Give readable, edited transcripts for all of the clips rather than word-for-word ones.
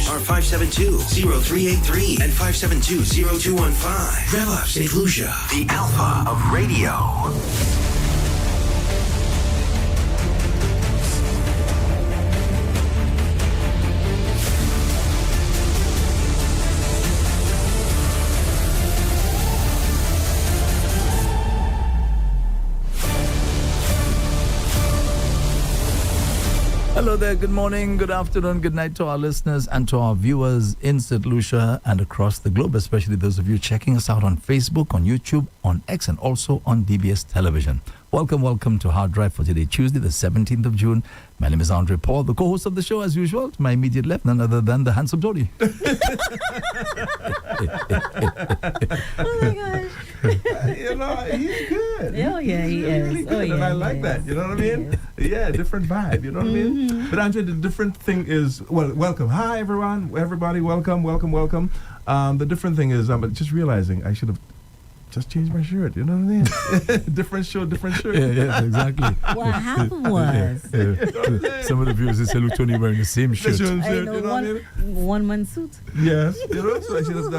are 572-0383 and 572-0215. Rev-Up St. Lucia, the alpha of radio. Hello there, good morning, good afternoon, good night to our listeners and to our viewers in St. Lucia and across the globe, especially those of you checking us out on Facebook, on YouTube, on X, and also on DBS Television. Welcome to Hard Drive for today, Tuesday, the 17th of June. My name is Andre Paul, the co-host of the show, as usual. To my immediate left, none other than the handsome Tony. Oh my gosh. He's good. Oh, yeah, he is. Really good, and I like that. You know what I mean? Yeah, different vibe. You know what I mean? But Andre, the different thing is, welcome. Hi, everybody. Welcome. The different thing is, I'm just realizing I should have just changed my shirt. You know what I mean? Different shirt. Yeah, exactly. What happened was, Some of the viewers, they say, look, Tony wearing the same shirt. one-man suit. Yes, so I should have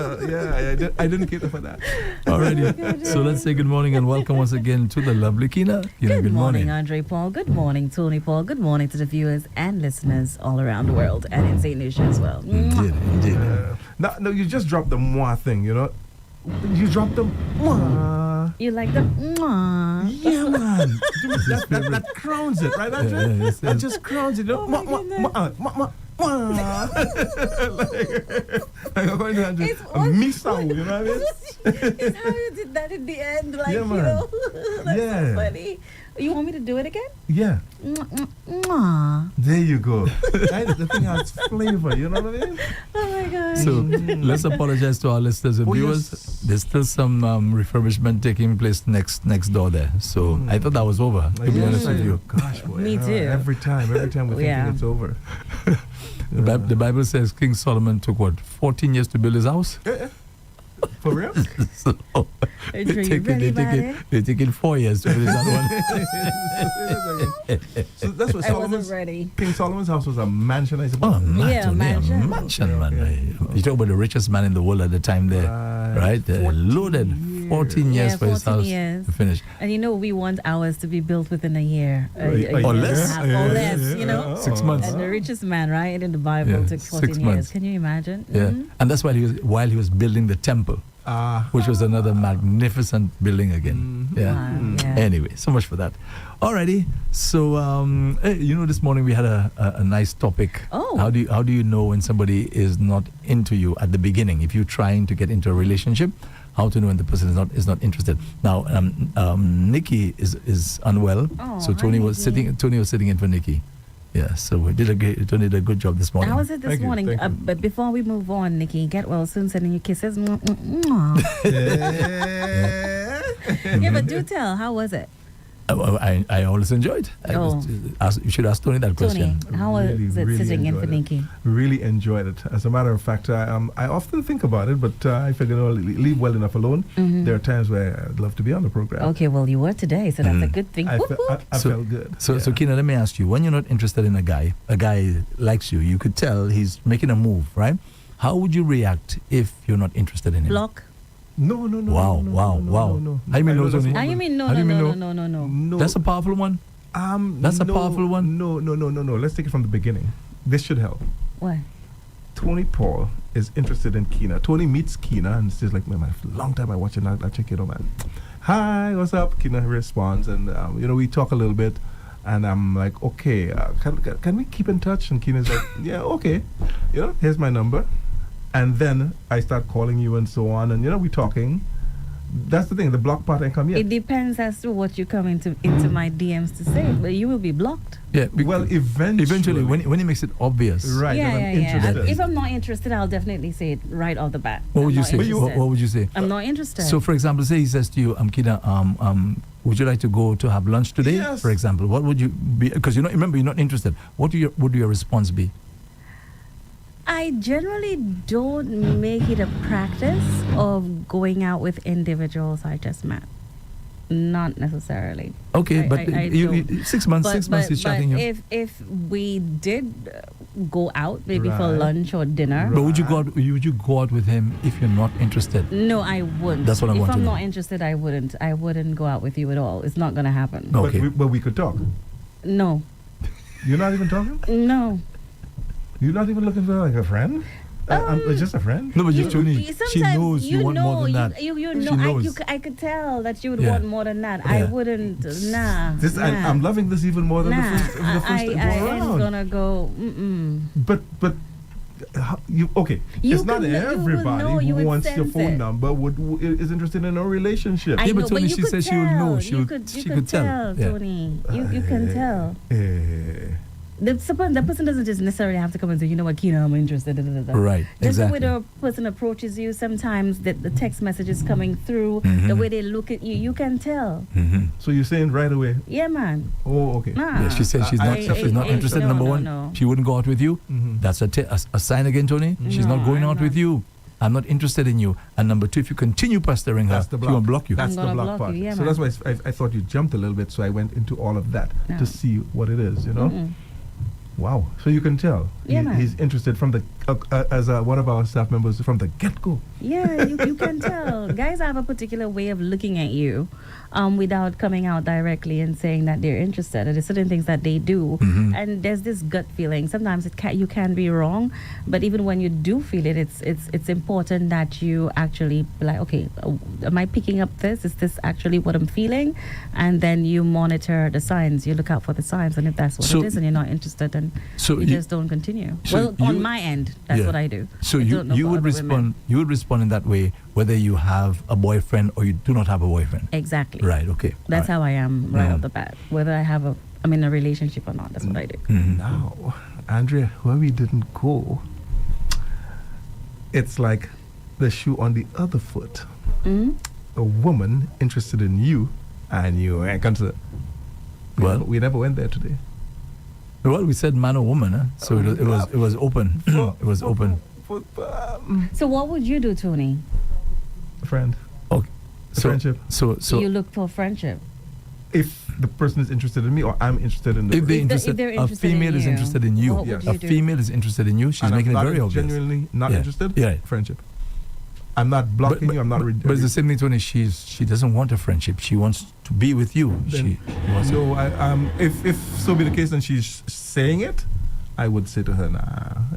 I didn't cater for that. Alrighty, so let's say good morning and welcome once again to the lovely Keena. Good morning, Andre Paul. Good morning, Tony Paul. Good morning to the viewers and listeners all around the world and in St. Lucia as well. Indeed. No, you just dropped the moi thing, you know? You dropped the moi. You like the mwah. Yeah, man. that crowns it, right, Andre? Yes. That just crowns it. You know? Like I'm going to Andre, a me sound, you know what I mean? It's how you did that in the end, like, Yeah, man. you know? That's so funny. You want me to do it again? Yeah. Mwah. There you go. The thing has flavor, you know what I mean? Oh my God. So let's apologize to our listeners and viewers. Yes. There's still some refurbishment taking place next door there. So I thought that was over, to be honest with you. Gosh, boy. Me too. Every time we're thinking it's over. The Bible says King Solomon took, 14 years to build his house? For real? So Are you really bad? they take it 4 years to build that one. So that's what I wasn't ready. King Solomon's house was a mansion, I Oh, suppose. mansion, man. You talk about the richest man in the world at the time there, right? Loaded 14 years for his 14 house years. to finish. And you know, we want ours to be built within a year. Or less. Or less, you know? 6 months. And the richest man, right, in the Bible took 14 years. months. Can you imagine? Yeah, and that's why while he was building the temple, which was another magnificent building again. Yeah. Anyway, so much for that. Alrighty. So, this morning we had a nice topic. Oh. How do you know when somebody is not into you at the beginning? If you're trying to get into a relationship, how to know when the person is not interested? Now, Nikki is unwell, so Tony was sitting in for Nikki. Yeah, so Tony did a good job this morning. How was it this morning? But before we move on, Nikki, get well soon, sending you kisses. Yeah, but do tell, how was it? I always enjoyed. You should ask Tony that question. Tony, how was it sitting in for Nikki? Really enjoyed it. As a matter of fact, I often think about it, but I figure leave well enough alone. There are times where I'd love to be on the program. Okay, well, you were today, so that's a good thing. I felt good. So Keena, let me ask you, when you're not interested in a guy likes you, you could tell he's making a move, right? How would you react if you're not interested in him? Block? No. Wow. How you mean no, Tony? How you mean no? That's a powerful one. That's a powerful one. No. Let's take it from the beginning. This should help. What? Tony Paul is interested in Keena. Tony meets Keena and says like, man, long time I watching that. I check it out, man. Hi, what's up? Keena responds, and we talk a little bit, and I'm like, okay, can we keep in touch? And Keena's like, yeah, okay. Here's my number. And then I start calling you and so on, and we talking. That's the thing, the block part ain't come yet. It depends as to what you come into my DMs to say, but you will be blocked. Yeah. Well, eventually when he makes it obvious. Right. Yeah. Interested. If I'm not interested, I'll definitely say it right off the bat. What would you say? What would you say? I'm not interested. So, for example, say he says to you, Keena, would you like to go to have lunch today? Yes. For example, what would you be? Because remember, you're not interested. What would your response be? I generally don't make it a practice of going out with individuals I just met. Not necessarily. Okay, but I you, don't. 6 months, he's chatting but you. if we did go out, maybe for Right. lunch or dinner. But would you go out with him if you're not interested? No, I wouldn't. That's what I if want to I'm know. not interested, I wouldn't. I wouldn't go out with you at all. It's not gonna happen. No. Okay. But we could talk. No. You're not even talking? No. You're not even looking for like a friend? Just a friend? No, but You- Tony, she sometimes knows you want more than that. You She know, knows. I could tell that you would Yeah. want more than that. I Yeah. wouldn't. Nah. I'm loving this even more than Nah. the first I go ain't around. gonna go. Mm-mm. But you okay? You it's not can- you will everybody know, you who would wants your sense phone it. number is interested in a relationship. I Yeah, but know, Tony, you she could says she will know. tell. She You would- could she could tell. Yeah. Tony. You can tell. Eh, The person doesn't just necessarily have to come and say, you know what, Keena, I'm interested. Da, da, da, da. Right, Just exactly. the way the person approaches you, sometimes the text message is coming through, the Mhm. way they look at you, you can tell. Mm-hmm. so you're saying right away? Yeah, man. Oh, okay. Nah. Yeah, she said she's I not. accept She's it. not interested. No, Number no, one, no. she wouldn't go out with you. Mhm. That's a sign again, Tony. She's No, not going I'm out with not. you. I'm not interested in you. And number two, if you continue pestering her, That's the she block. will block you. That's I'm the gonna block block part. you, yeah, so that's man. why I thought you jumped a little bit, so I went into all of that No. to see what it is, you know? Mm-mm. Wow. So you can tell Yeah, man. he's interested from the, as one of our staff members, from the get-go. Yeah, you can tell. Guys have a particular way of looking at you without coming out directly and saying that they're interested. There's certain things that they do. Mhm. And there's this gut feeling. Sometimes you can be wrong, but even when you do feel it, it's important that you actually be like, okay, am I picking up this? Is this actually what I'm feeling? And then you monitor the signs. You look out for the signs. And if that's what So- it is and you're not interested, then So you you- just don't continue. so Well, on you- my end, that's Yeah. what I do. So I you don't know you for would other respond women. you would respond in that way whether you have a boyfriend or you do not have a boyfriend. Exactly. Right. Okay. That's how I am right Mm. off the bat. Whether I'm in a relationship or not, that's what I do. Mhm. Now, Andrea, where we didn't go, it's like the shoe on the other foot. Mm? A woman interested in you, and you ain't considered. Well- we never went there today. Well, we said man or woman, huh? So it was open. It was open. For, So what would you do, Tony? friend, Okay. a friendship. So You look for friendship. If the person is interested in me, or I'm interested in the if person. they're If they're a interested in female is you, interested in you. what would A you do? female is interested in you. She's and making I'm it not very obvious. genuinely not Yeah. interested, Yeah. friendship. I'm not blocking you. I'm not. But it's the same thing, Tony. She doesn't want a friendship. She wants to be with you. Then- She wants No, if so be the case, and she's saying it, I would say to her, nah,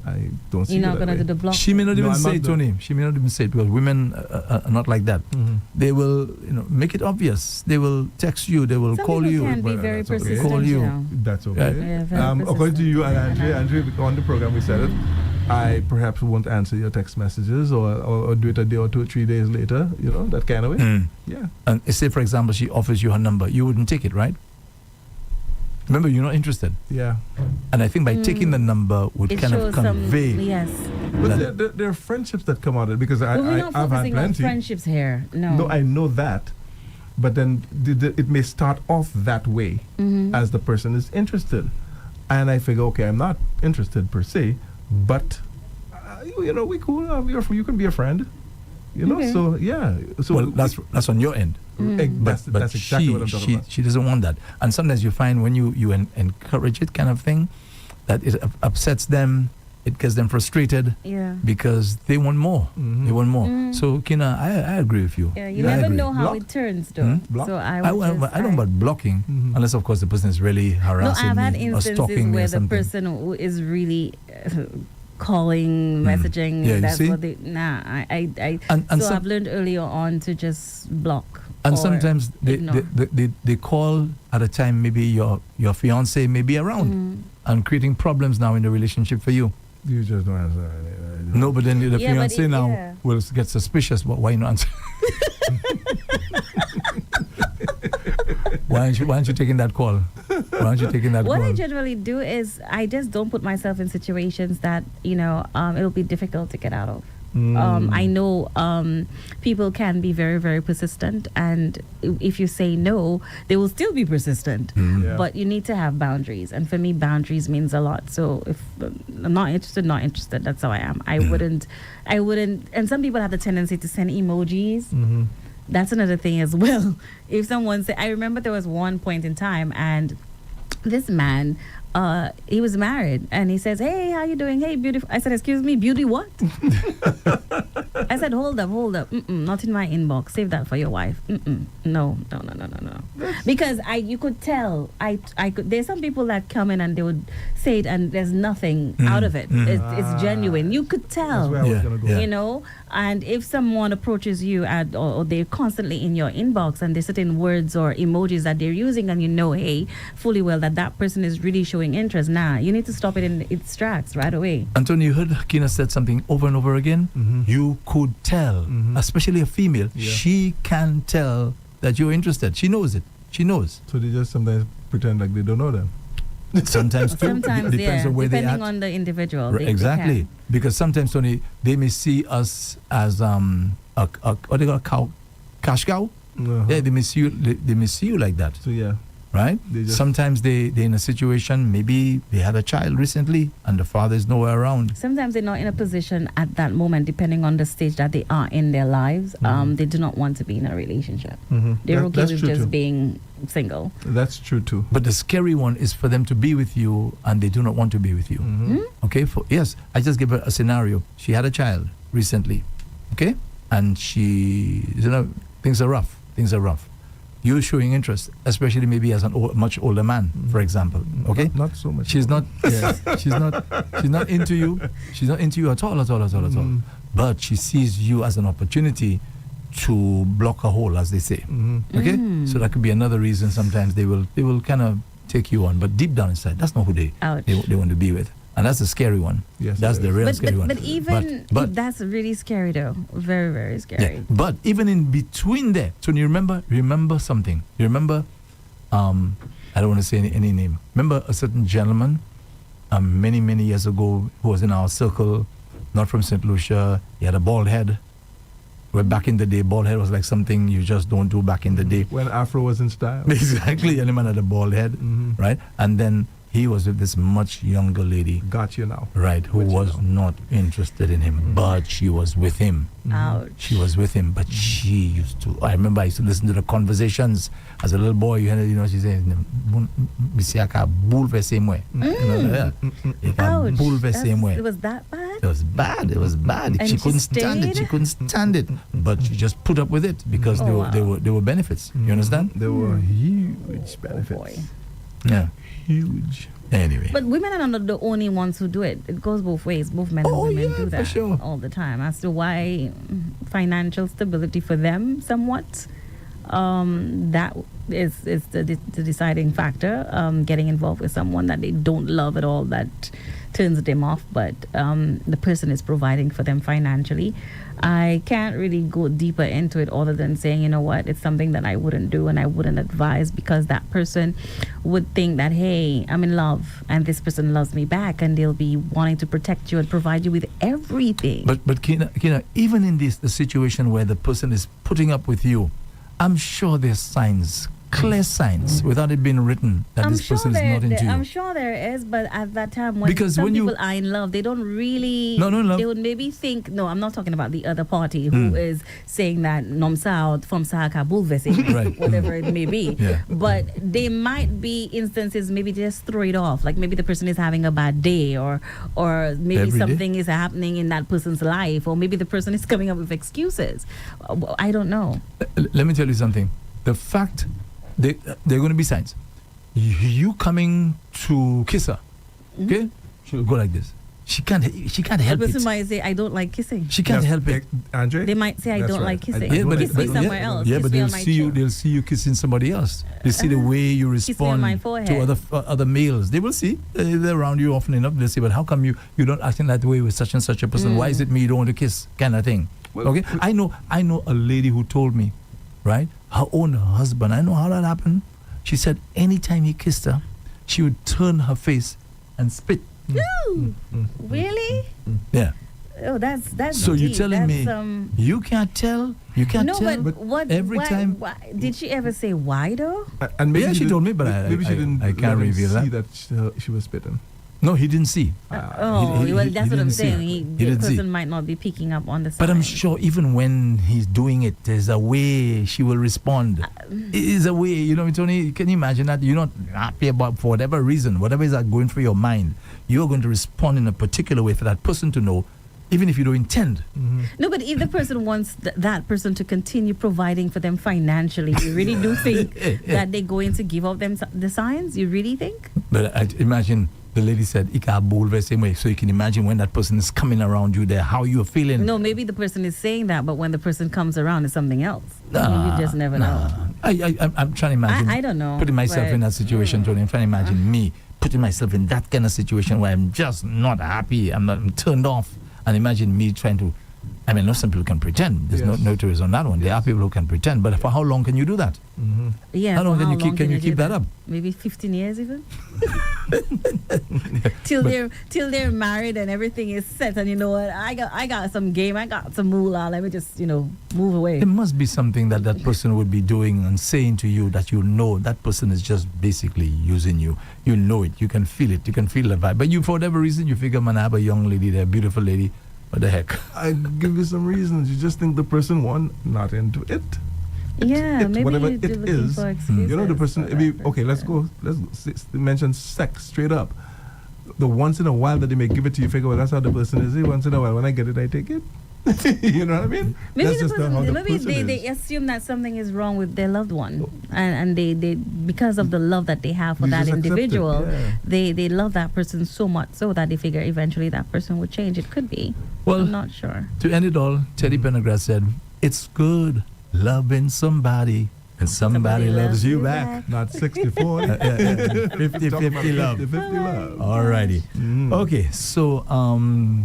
I don't see You're it not that gonna way. do the block. She may not No, even I'm say not it, the- Tony. She may not even say it because women are not like that. Mhm. They will, make it obvious. They will text you. They will Some call people you. can be Well, very that's okay. persistent, Call you. you know. That's okay. Right. Yeah, very According to you and persistent. Andrea, on the program we said it, I perhaps won't answer your text messages or do it a day or 2 or 3 days later, that kind of way. Mm. Yeah. And say, for example, she offers you her number. You wouldn't take it, right? Remember, you're not interested. Yeah. And I think by taking the number would It kind of shows some, convey. yes. But that- there are friendships that come out of it because But we're not I've had focusing on plenty. friendships here. No. No, I know that. But then it may start off that way Mhm. as the person is interested. And I figure, okay, I'm not interested per se, but, we cool. You can be a friend. Okay. So, yeah. So well, that's on your end. That's exactly what I'm talking about. She doesn't want that. And sometimes you find when you encourage it kind of thing, that it upsets them, it gets them frustrated Yeah. because they want more. Mhm. They want more. Mm. So, Keena, I agree with you. Yeah, you I never agree. know how Block? it turns, though. Hmm? Block? So I I would just, don't about blocking, Mhm. unless, of course, the person is really No, harassing I've had me or instances stalking me where or the something. person who is really calling, messaging. Yeah, you that's see? what they. Nah, I And so some- I've learned earlier on to just block. And or sometimes ignore. they call at a time maybe your fiance may be around and creating problems now in the relationship for you. You just don't answer. No, but then the Yeah, but fiance now yeah. will get suspicious. But why not answer? Why aren't you taking that call? Why aren't you taking that What call? I generally do is I just don't put myself in situations that it'll be difficult to get out of. I know people can be very, very persistent, and if you say no, they will still be persistent. Yeah. But you need to have boundaries, and for me, boundaries means a lot. So if I'm not interested. That's how I am. I wouldn't. And some people have the tendency to send emojis. Mhm. That's another thing as well. If someone say, I remember there was one point in time, and this man, he was married, and he says, "Hey, how you doing? Hey, beautiful." I said, "Excuse me, beauty what?" I said, hold up. Not in my inbox. Save that for your wife. No. Because you could tell. I could. There's some people that come in and they would say it, and there's nothing out of it. It's genuine. You could tell. That's where I was gonna go. You know. And if someone approaches you or they're constantly in your inbox, and there's certain words or emojis that they're using, and you know, hey, fully well that person is really showing interest. Nah, you need to stop it in its tracks right away. Antonio, you heard Keena said something over and over again. You could tell, especially a female. Yeah. She can tell that you're interested. She knows it. She knows. So they just sometimes pretend like they don't know them. Sometimes too. Sometimes, Depends on where they depending at. on the individual. They Exactly. can. Because sometimes, Tony, they may see us as a what they call a cow, cash cow. Yeah, they may see you like that, So yeah. right? They just- Sometimes they're in a situation, maybe they had a child recently and the father is nowhere around. Sometimes they're not in a position at that moment, depending on the stage that they are in their lives. They do not want to be in a relationship. They're okay That's with true just too. being single. That's true too. But the scary one is for them to be with you and they do not want to be with you. Okay, yes, I just give her a scenario. She had a child recently, okay, and things are rough. You're showing interest, especially maybe as much older man, for example. Okay, Not so much. she's not into you. She's not into you at all. But she sees you as an opportunity to block a hole, as they say. Okay, so that could be another reason. Sometimes they will kind of take you on, but deep down inside, that's not who they want to be with, and that's the scary one. Yes, That's it the is. real scary one. But even but that's really scary though. Very, very scary. yeah, but even in between there, so you remember something. You remember, I don't want to say any name. Remember a certain gentleman, many years ago, who was in our circle, not from St. Lucia. He had a bald head. Where back in the day, bald head was like something you just don't do back in the day. When Afro was in style. Exactly, and the man had a bald head, right? And then he was with this much younger lady, Got you now. right, who With you was not interested in him, but she was with him. Ouch. She was with him, but she used to. I remember I used to listen to the conversations as a little boy. You know, she said, "Misiaka bulve same way." Ouch. Bulve same way. It was that bad? It was bad. It was bad. And She she couldn't stand it. stayed? She couldn't stand it. But she just put up with it because Oh, there were benefits. You understand? There were huge benefits. Boy. Yeah. Huge. Anyway. But women are not the only ones who do it. It goes both ways. Both men and women yeah, do for that sure. all the time. As to why financial stability for them, somewhat, that is the deciding factor. Getting involved with someone that they don't love at all, that turns them off, but the person is providing for them financially. I can't really go deeper into it other than saying, you know what, it's something that I wouldn't do and I wouldn't advise, because that person would think that, hey, I'm in love and this person loves me back, and they'll be wanting to protect you and provide you with everything. But Keena, even in the situation where the person is putting up with you, I'm sure there's signs, clear signs, without it being written, that this person is not into you. I'm sure there is, but at that time, when Because some when you- people are in love, they don't really. No, love. They would maybe think. No, I'm not talking about the other party who is saying that nom sao from Sahaka Bulvesi, Right. whatever it may be. Yeah. But they might be instances, maybe just throw it off. Like maybe the person is having a bad day, or maybe Every day? something is happening in that person's life, or maybe the person is coming up with excuses. I don't know. Let me tell you something. The fact there are going to be signs. You coming to kiss her, okay? She'll go like this. She can't The help person it. might say, "I don't like kissing." She can't help it. Andre? They might say, "I That's don't right. like kissing." I Yeah, but kiss me but- somewhere yeah, else. Yeah, Kiss but me they'll on my see you. chin. They'll see you kissing somebody else. They see the way you me on respond my to forehead. other males. They will see. They're around you often enough. They'll say, "But how come you don't acting that way with such and such a person? Why is it me you don't want to kiss?" Kind of thing. Well, Okay. I know a lady who told me, right? Her own husband. I know how that happened. She said anytime he kissed her, she would turn her face and spit. Ooh, really? Yeah. Oh, that's. So you're deep. telling me That's, you can't tell? You can't no, tell? but what? every why, time- Why, did she ever say why though? And maybe Yeah, she didn't- told me, but maybe she I didn't can't let him reveal see that. that she was spitting. No, he didn't see. Well, that's what I'm saying. The didn't see. person might not be picking up on the signs. But I'm sure even when he's doing it, there's a way she will respond. It is a way, you know, Tony, can you imagine that? You're not happy about, for whatever reason, whatever is going through your mind, you're going to respond in a particular way for that person to know, even if you don't intend. No, but if the person wants that person to continue providing for them financially, you really do think that they're going to give up them the signs? You really think? But I imagine the lady said, "Ika bowl the same way." So you can imagine when that person is coming around you there, how you're feeling. No, maybe the person is saying that, but when the person comes around, it's something else. You just never know. I'm trying to imagine. I don't know. Putting myself in that situation, Tony. I'm trying to imagine me putting myself in that kind of situation where I'm just not happy. I'm turned off. And imagine me trying to, I mean, no, some people can pretend. There's no tourists on that one. There are people who can pretend. But for how long can you do that? Yeah. How long can you keep that up? Maybe 15 years even. till they're married and everything is set, and you know what? I got some game. I got some moolah. Let me just move away. There must be something that person would be doing and saying to you that you know that person is just basically using you. You know it. You can feel it. You can feel the vibe. But you, for whatever reason, you figure, man, I have a young lady there, beautiful lady. What the heck? I give you some reasons. You just think the person not into it. Yeah, maybe whatever you're it looking is. for excuses. You know, the person. Okay, let's mention sex straight up. The once in a while that they may give it to you, figure, well, that's how the person is. Once in a while, when I get it, I take it. You know what I mean? Maybe that's maybe they assume that something is wrong with their loved one, and they because of the love that they have for that individual, they love that person so much so that they figure eventually that person would change. It could be. Well, I'm not sure. To end it all, Teddy Pendergrass said, "It's good loving somebody, and somebody loves you back." Not 60-40. 50-50 love. 50-50 love. Alrighty. Okay, so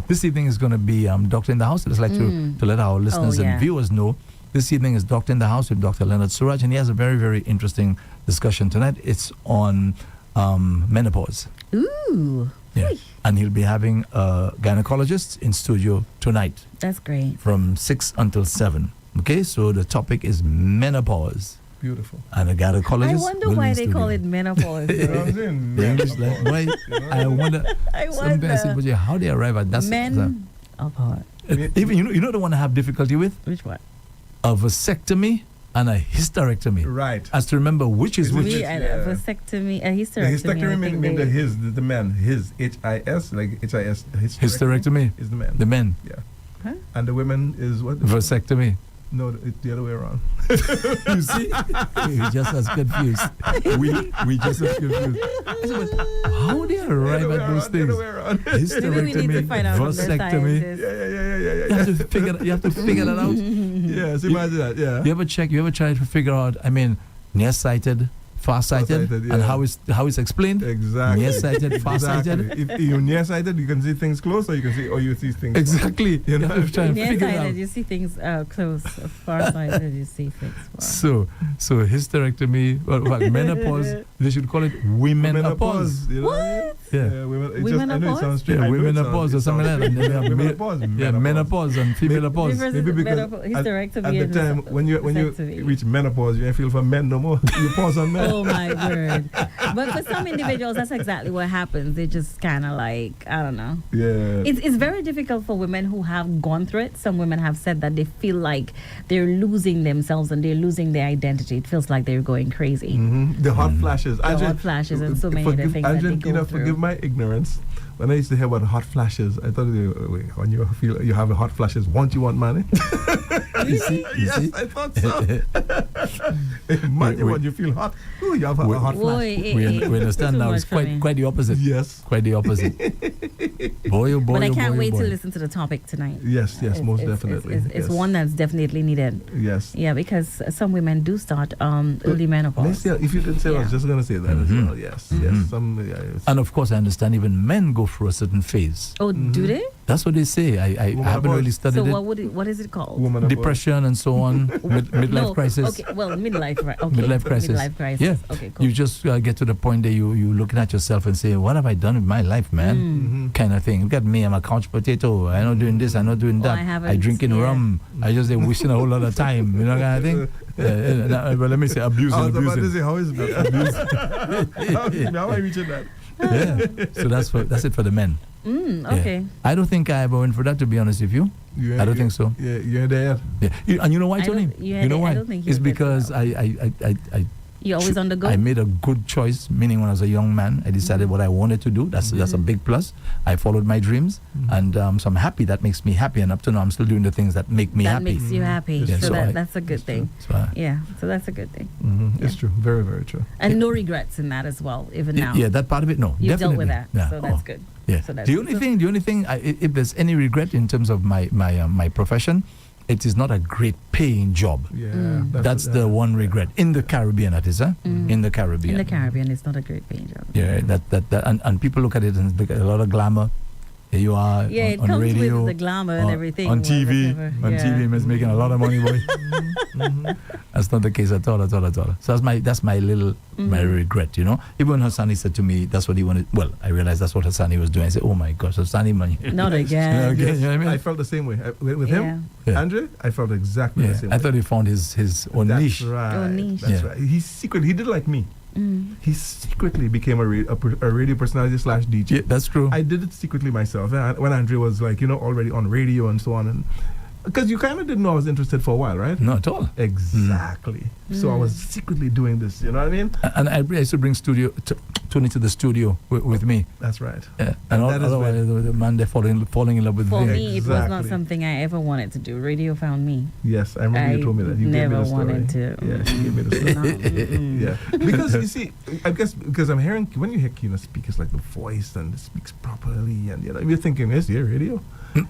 this evening is going to be Doctor in the House. I'd just like to let our listeners and viewers know this evening is Doctor in the House with Dr. Leonard Suraj, and he has a very, very interesting discussion tonight. It's on menopause. Ooh. Yeah. And he'll be having a gynecologist in studio tonight. That's great. From 6 until 7. Okay, so the topic is menopause. Beautiful. And a gynecologist. I wonder why they call it menopause. Why? I wonder. Sometimes I say, how they arrive at that. Men apart. Even you don't want to have difficulty with which one? A vasectomy and a hysterectomy. Right. As to remember which is which. A vasectomy, a hysterectomy. The hysterectomy means the man, his H-I-S, like H-I-S. Hysterectomy is the man. The men. Yeah. Huh? And the women is what? Vasectomy. No, it's the other way around. You see? We just as confused. We just as confused. I said, but how do you arrive at those things? Hysterectomy, vasectomy. Yeah. You have to figure that out. Yes, imagine that. Yeah. You ever try to figure out? I mean, nearsighted, farsighted, and how it's explained? Exactly. Nearsighted, farsighted. If you're nearsighted, you can see things close, or you see things. Exactly. You know, trying to figure it out. You see things close. Farsighted, you see things far. So hysterectomy, menopause. They should call it womenopause. You know what? Yeah. Womenopause. I know it sounds strange. Womenopause or something like that. Menopause. Yeah, menopause and femalepause. Maybe because at the time when you reach menopause, you ain't feel for men no more. You pause on men. Oh my word! But for some individuals, that's exactly what happens. They just kind of I don't know. Yeah. It's very difficult for women who have gone through it. Some women have said that they feel like they're losing themselves and they're losing their identity. It feels like they're going crazy. The hot flashes. Hot flashes and so many other things that they go through. Forgive my ignorance. When I used to hear about hot flashes, I thought when you feel you have a hot flashes, won't you want money? You see? Yes, I thought so. When you feel hot, you have a hot flash. We understand now. It's quite the opposite. Yes, quite the opposite. Boy, oh boy, but I oh can't boy, wait oh boy. to listen to the topic tonight. Yes, most definitely. It's one that's definitely needed. Yes. Yeah, because some women do start early menopause. If you didn't say, I was just going to say that as well. Yes, yes. And of course, I understand even men go through a certain phase. Oh, do they? That's what they say. I haven't really studied it. So what is it called? Depression and so on. Midlife crisis. Okay, well, midlife, right? Okay. Midlife crisis. Midlife crisis. Yeah. Okay, cool. You just get to the point that you looking at yourself and say, what have I done with my life, man? Kind of thing. Look at me, I'm a couch potato. I'm not doing this, I'm not doing that. I drinking rum. I just wasting a whole lot of time. You know, kind of thing. But let me say abusing. I was about to say, how is abuse? How am I reaching that? Yeah. So that's it for the men. Okay. Yeah. I don't think I ever went for that, to be honest with you. I don't think so. Yeah, you're there. Yeah. And you know why, I Tony? don't- You know I why? don't think It's you did because well. I You're always on the go. I made a good choice, meaning when I was a young man, I decided what I wanted to do. That's a big plus. I followed my dreams, and so I'm happy. That makes me happy, and up to now, I'm still doing the things that make me that happy. makes you happy. Yeah, so so that's a good thing. So Yeah. So that's a good thing. It's true. Very, very true. And no regrets in that as well, even now. yeah, that part of it, no, You've dealt definitely. with that. Yeah. So that's good. Yeah. So that's The only thing, if there's any regret in terms of my profession, it is not a great paying job. Yeah. That's the one regret in the Caribbean. That is, in the Caribbean. In the Caribbean, it's not a great paying job. Yeah, and people look at it and look at a lot of glamour. Here you are Yeah, it on comes radio, with the glamour and everything. on TV. whatever. On Yeah. TV, man's making a lot of money, boy. That's not the case at all. So that's my little my regret, you know. Even when Hassani said to me, that's what he wanted. Well, I realized that's what Hassani was doing. I said, oh my gosh, Hassani, man. Not again. Yeah, okay, you know what I mean? I felt the same way. With him, Yeah. Andre, I felt exactly the same I way. thought he found his own That's niche. right. Own niche. That's Yeah. right. He did like me. He secretly became a radio personality / DJ. Yeah, that's true. I did it secretly myself. And when Andre was like, already on radio and so on, and because you kind of didn't know I was interested for a while, right? Not at all. Exactly. So I was secretly doing this. You know what I mean? And I used to bring Tony to the studio with me. That's right. Yeah. And that is otherwise, the man they're falling in love with For me. me, it was not Exactly. something I ever wanted to do. Radio found me. Yes, I remember you I told me that. You never gave me the story. wanted to. Yeah, she gave me the story. No, mm-mm. Yeah, because you see, I guess because I'm hearing when you hear Keena speak, it's like the voice and it speaks properly, and you're thinking, is there radio?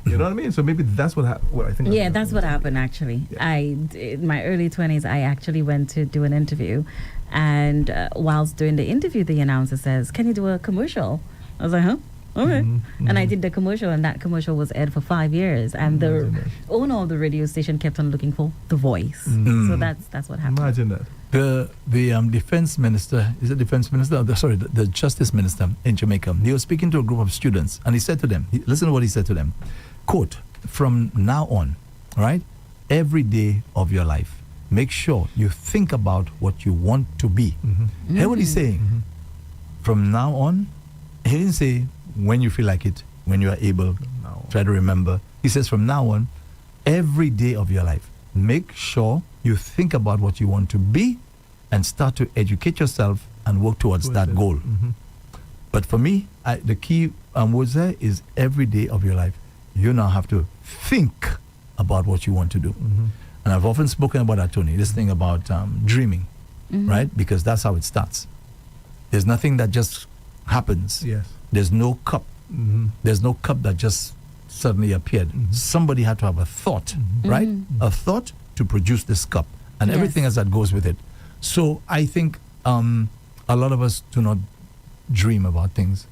You know what I mean? So maybe that's what I think. Yeah, that's what happened actually. Yeah. In my early 20s, I actually went to do an interview, and whilst doing the interview, the announcer says, "Can you do a commercial?" I was like, "Huh? Okay." And I did the commercial, and that commercial was aired for 5 years. And the owner of the radio station kept on looking for the voice. So that's what happened. Imagine that. The defense minister, is it defense minister? The justice minister in Jamaica. He was speaking to a group of students, and he said to them, listen to what he said to them, quote, "From now on, right, every day of your life, make sure you think about what you want to be." Hear what he's saying? From now on, he didn't say when you feel like it, when you are able, No. try to remember. He says from now on, every day of your life, make sure you think about what you want to be and start to educate yourself and work towards that goal. But for me, the key words there is every day of your life. You now have to think about what you want to do. And I've often spoken about that, Tony, this thing about dreaming, right? Because that's how it starts. There's nothing that just happens. Yes. There's no cup. There's no cup that just suddenly appeared. Somebody had to have a thought, right? A thought to produce this cup and everything else that goes with it. So I think a lot of us do not dream about things.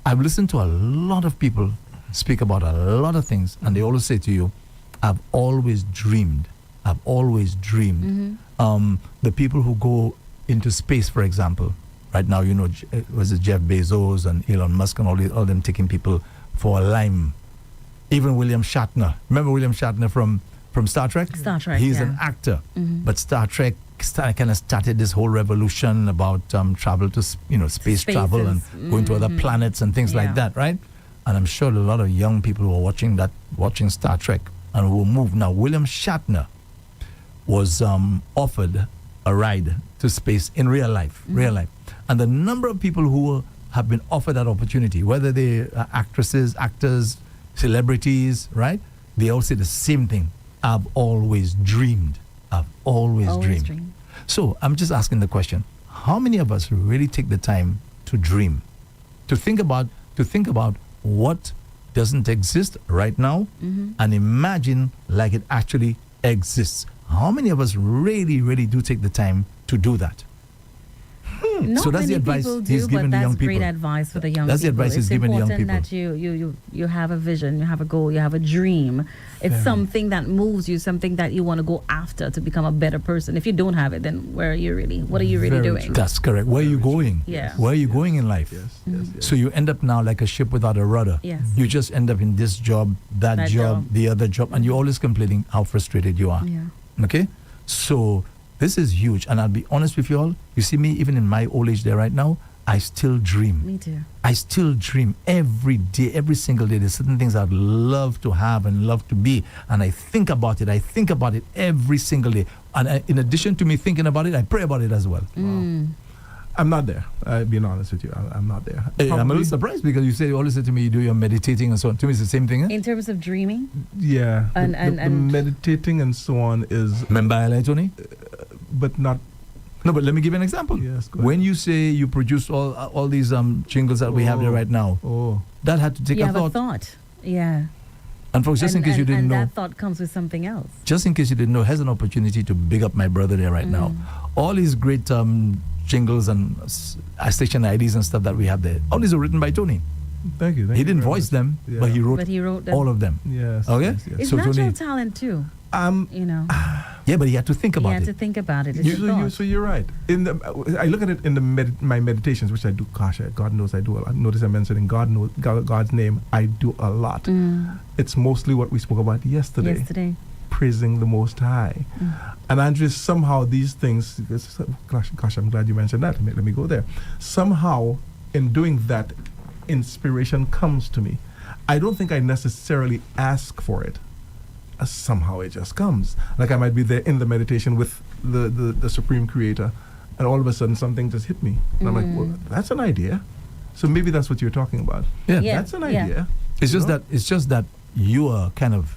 I've listened to a lot of people speak about a lot of things, and they always say to you, I've always dreamed. I've always dreamed. The people who go into space, for example, right now, was it Jeff Bezos and Elon Musk and all them taking people for a lime. Even William Shatner. Remember William Shatner from Star Trek? Star Trek, He's yeah. an actor. But Star Trek kind of started this whole revolution about travel to, space travel and going to other planets and things like that, right? And I'm sure a lot of young people who are watching Star Trek and who will move. Now, William Shatner was offered a ride to space in real life. And the number of people who have been offered that opportunity, whether they are actresses, actors, celebrities, right? They all say the same thing. I've always dreamed. I've always dreamed. So I'm just asking the question, how many of us really take the time to dream? To think about what doesn't exist right now and imagine like it actually exists. How many of us really, really do take the time to do that? Not So that's the many advice people he's do, giving but the young that's great people. advice for the young That's the people. advice he's It's giving the young important people. that you have a vision, you have a goal, you have a dream. It's something that moves you, something that you want to go after to become a better person. If you don't have it, then what are you really Very doing? true. That's correct. Where are you going? Yeah. Where are you going in life? Yes. So you end up now like a ship without a rudder. Yes. You just end up in this job, that That job, job. the other job, and you're always complaining how frustrated you are. Yeah. Okay? So this is huge. And I'll be honest with you all. You see me, even in my old age there right now, I still dream. Me too. I still dream every day, every single day. There's certain things I'd love to have and love to be. And I think about it. I think about it every single day. And in addition to me thinking about it, I pray about it as well. I'm not there. Being honest with you, I'm not there. Hey, I'm a little surprised because you always say to me you do your meditating and so on. To me, it's the same thing. Eh? In terms of dreaming? Yeah. And the meditating and so on is... Remember I lied, Tony? But not... No, but let me give you an example. Yes, go ahead. When you say you produce all these jingles that we have there right now, that had to take you a have thought. a thought. Yeah. And folks, just in case you didn't know, that thought comes with something else. just in case you didn't know, here's an opportunity to big up my brother there right now. All these great jingles and station IDs and stuff that we have there, all these are written by Tony. Thank you. He didn't voice them, but he wrote them. all of them. Yes. Okay? Yes, yes. It's So natural Tony- talent too. You know. Yeah, but he had to think about You have it. to think about it. It's a thought. So you're right. I look at it in my meditations, which I do. Gosh, God knows I do a lot. Notice I mentioned in God's name, I do a lot. It's mostly what we spoke about yesterday. Praising the Most High. And Andrea, somehow these things, gosh, I'm glad you mentioned that. Let me go there. Somehow, in doing that, inspiration comes to me. I don't think I necessarily ask for it. Somehow it just comes. Like I might be there in the meditation with the Supreme Creator, and all of a sudden something just hit me. And I'm like, well, that's an idea. So maybe that's what you're talking about. Yeah. That's an idea. It's just that you are kind of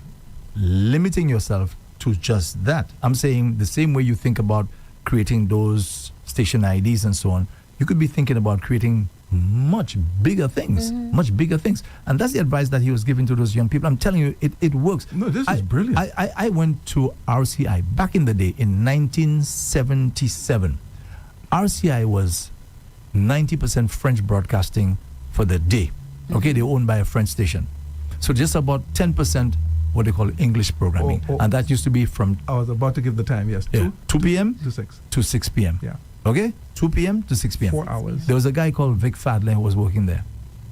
limiting yourself to just that. I'm saying the same way you think about creating those station IDs and so on, you could be thinking about creating much bigger things. And that's the advice that he was giving to those young people. I'm telling you, it works. No, this is brilliant. I went to RCI back in the day in 1977. RCI was 90% French broadcasting for the day. Okay, they were owned by a French station. So just about 10% what they call English programming. And that used to be from... I was about to give the time, yes. 2 p.m. to 6. To 6 p.m. Yeah. Okay? 2 p.m. to 6 p.m. 4 hours. There was a guy called Vic Fadley who was working there.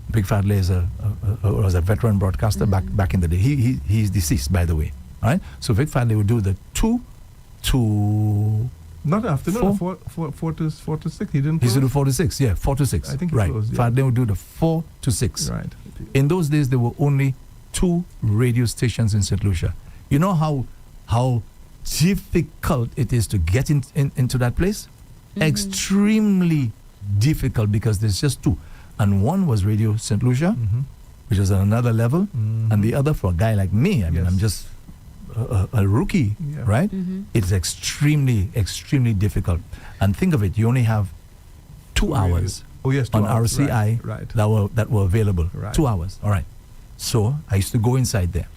Vic Fadley was a veteran broadcaster back in the day. He's deceased, by the way. All right? So Vic Fadley would do the 2 to... Not afternoon, 4 to 6. He didn't He used to do close? 4 to 6, yeah, 4 to 6. I think he right. closed, yeah. Fadley would do the 4 to 6. Right. In those days, there were only 2 radio stations in St. Lucia. You know how difficult it is to get into that place? Extremely difficult because there's just 2. And one was Radio St. Lucia, which was on another level, and the other for a guy like me, I mean, I'm just a rookie, right? It's extremely, extremely difficult. And think of it, you only have 2 hours on RCI that were available. Right. 2 hours, all right. So I used to go inside there.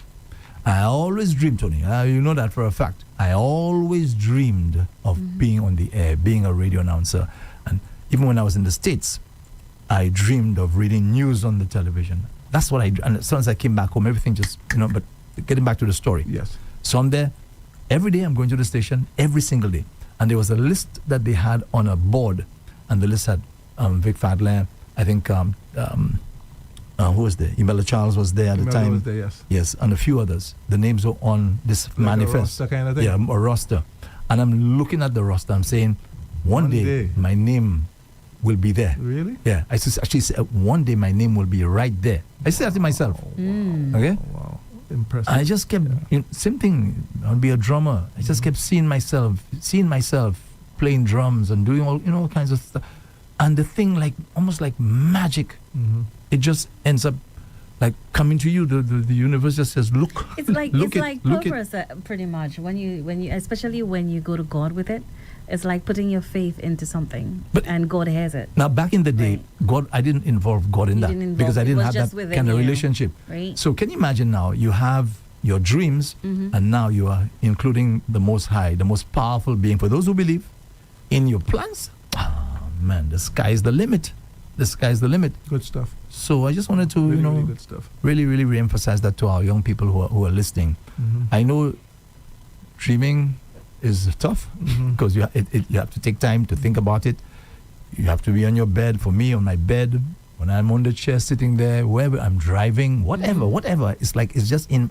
I always dreamed, Tony, you know that for a fact. I always dreamed of being on the air, being a radio announcer. And even when I was in the States, I dreamed of reading news on the television. That's what and as soon as I came back home, everything just, but getting back to the story. Yes. So I'm there. Every day I'm going to the station, every single day. And there was a list that they had on a board. And the list had Vic Fadler, I think, who was there? Imela Charles was there at the time. Was there, yes. Yes, and a few others. The names were on this manifest. A roster kind of thing? Yeah, a roster. And I'm looking at the roster. I'm saying, one day my name will be there. Really? Yeah. I actually said, one day my name will be right there. I said that to myself. Okay? Oh, wow. Impressive. I just kept, same thing, I'll be a drummer. I just kept seeing myself playing drums and doing all kinds of stuff. And the thing, almost like magic, it just ends up like coming to you. The universe just says, look. It's like purpose, pretty much. When you, especially when you go to God with it, it's like putting your faith into something, and God has it. Now, back in the day, God, I didn't involve God in that because I didn't have that kind of relationship. Right. So can you imagine now? You have your dreams, and now you are including the Most High, the most powerful being. For those who believe in your plans, man, the sky is the limit. The sky is the limit. Good stuff. So I just wanted to, really good stuff. really re-emphasize that to our young people who are listening. I know dreaming is tough because you have to take time to think about it. You have to be on your bed. For me, on my bed, when I'm on the chair sitting there, wherever I'm driving, whatever. It's like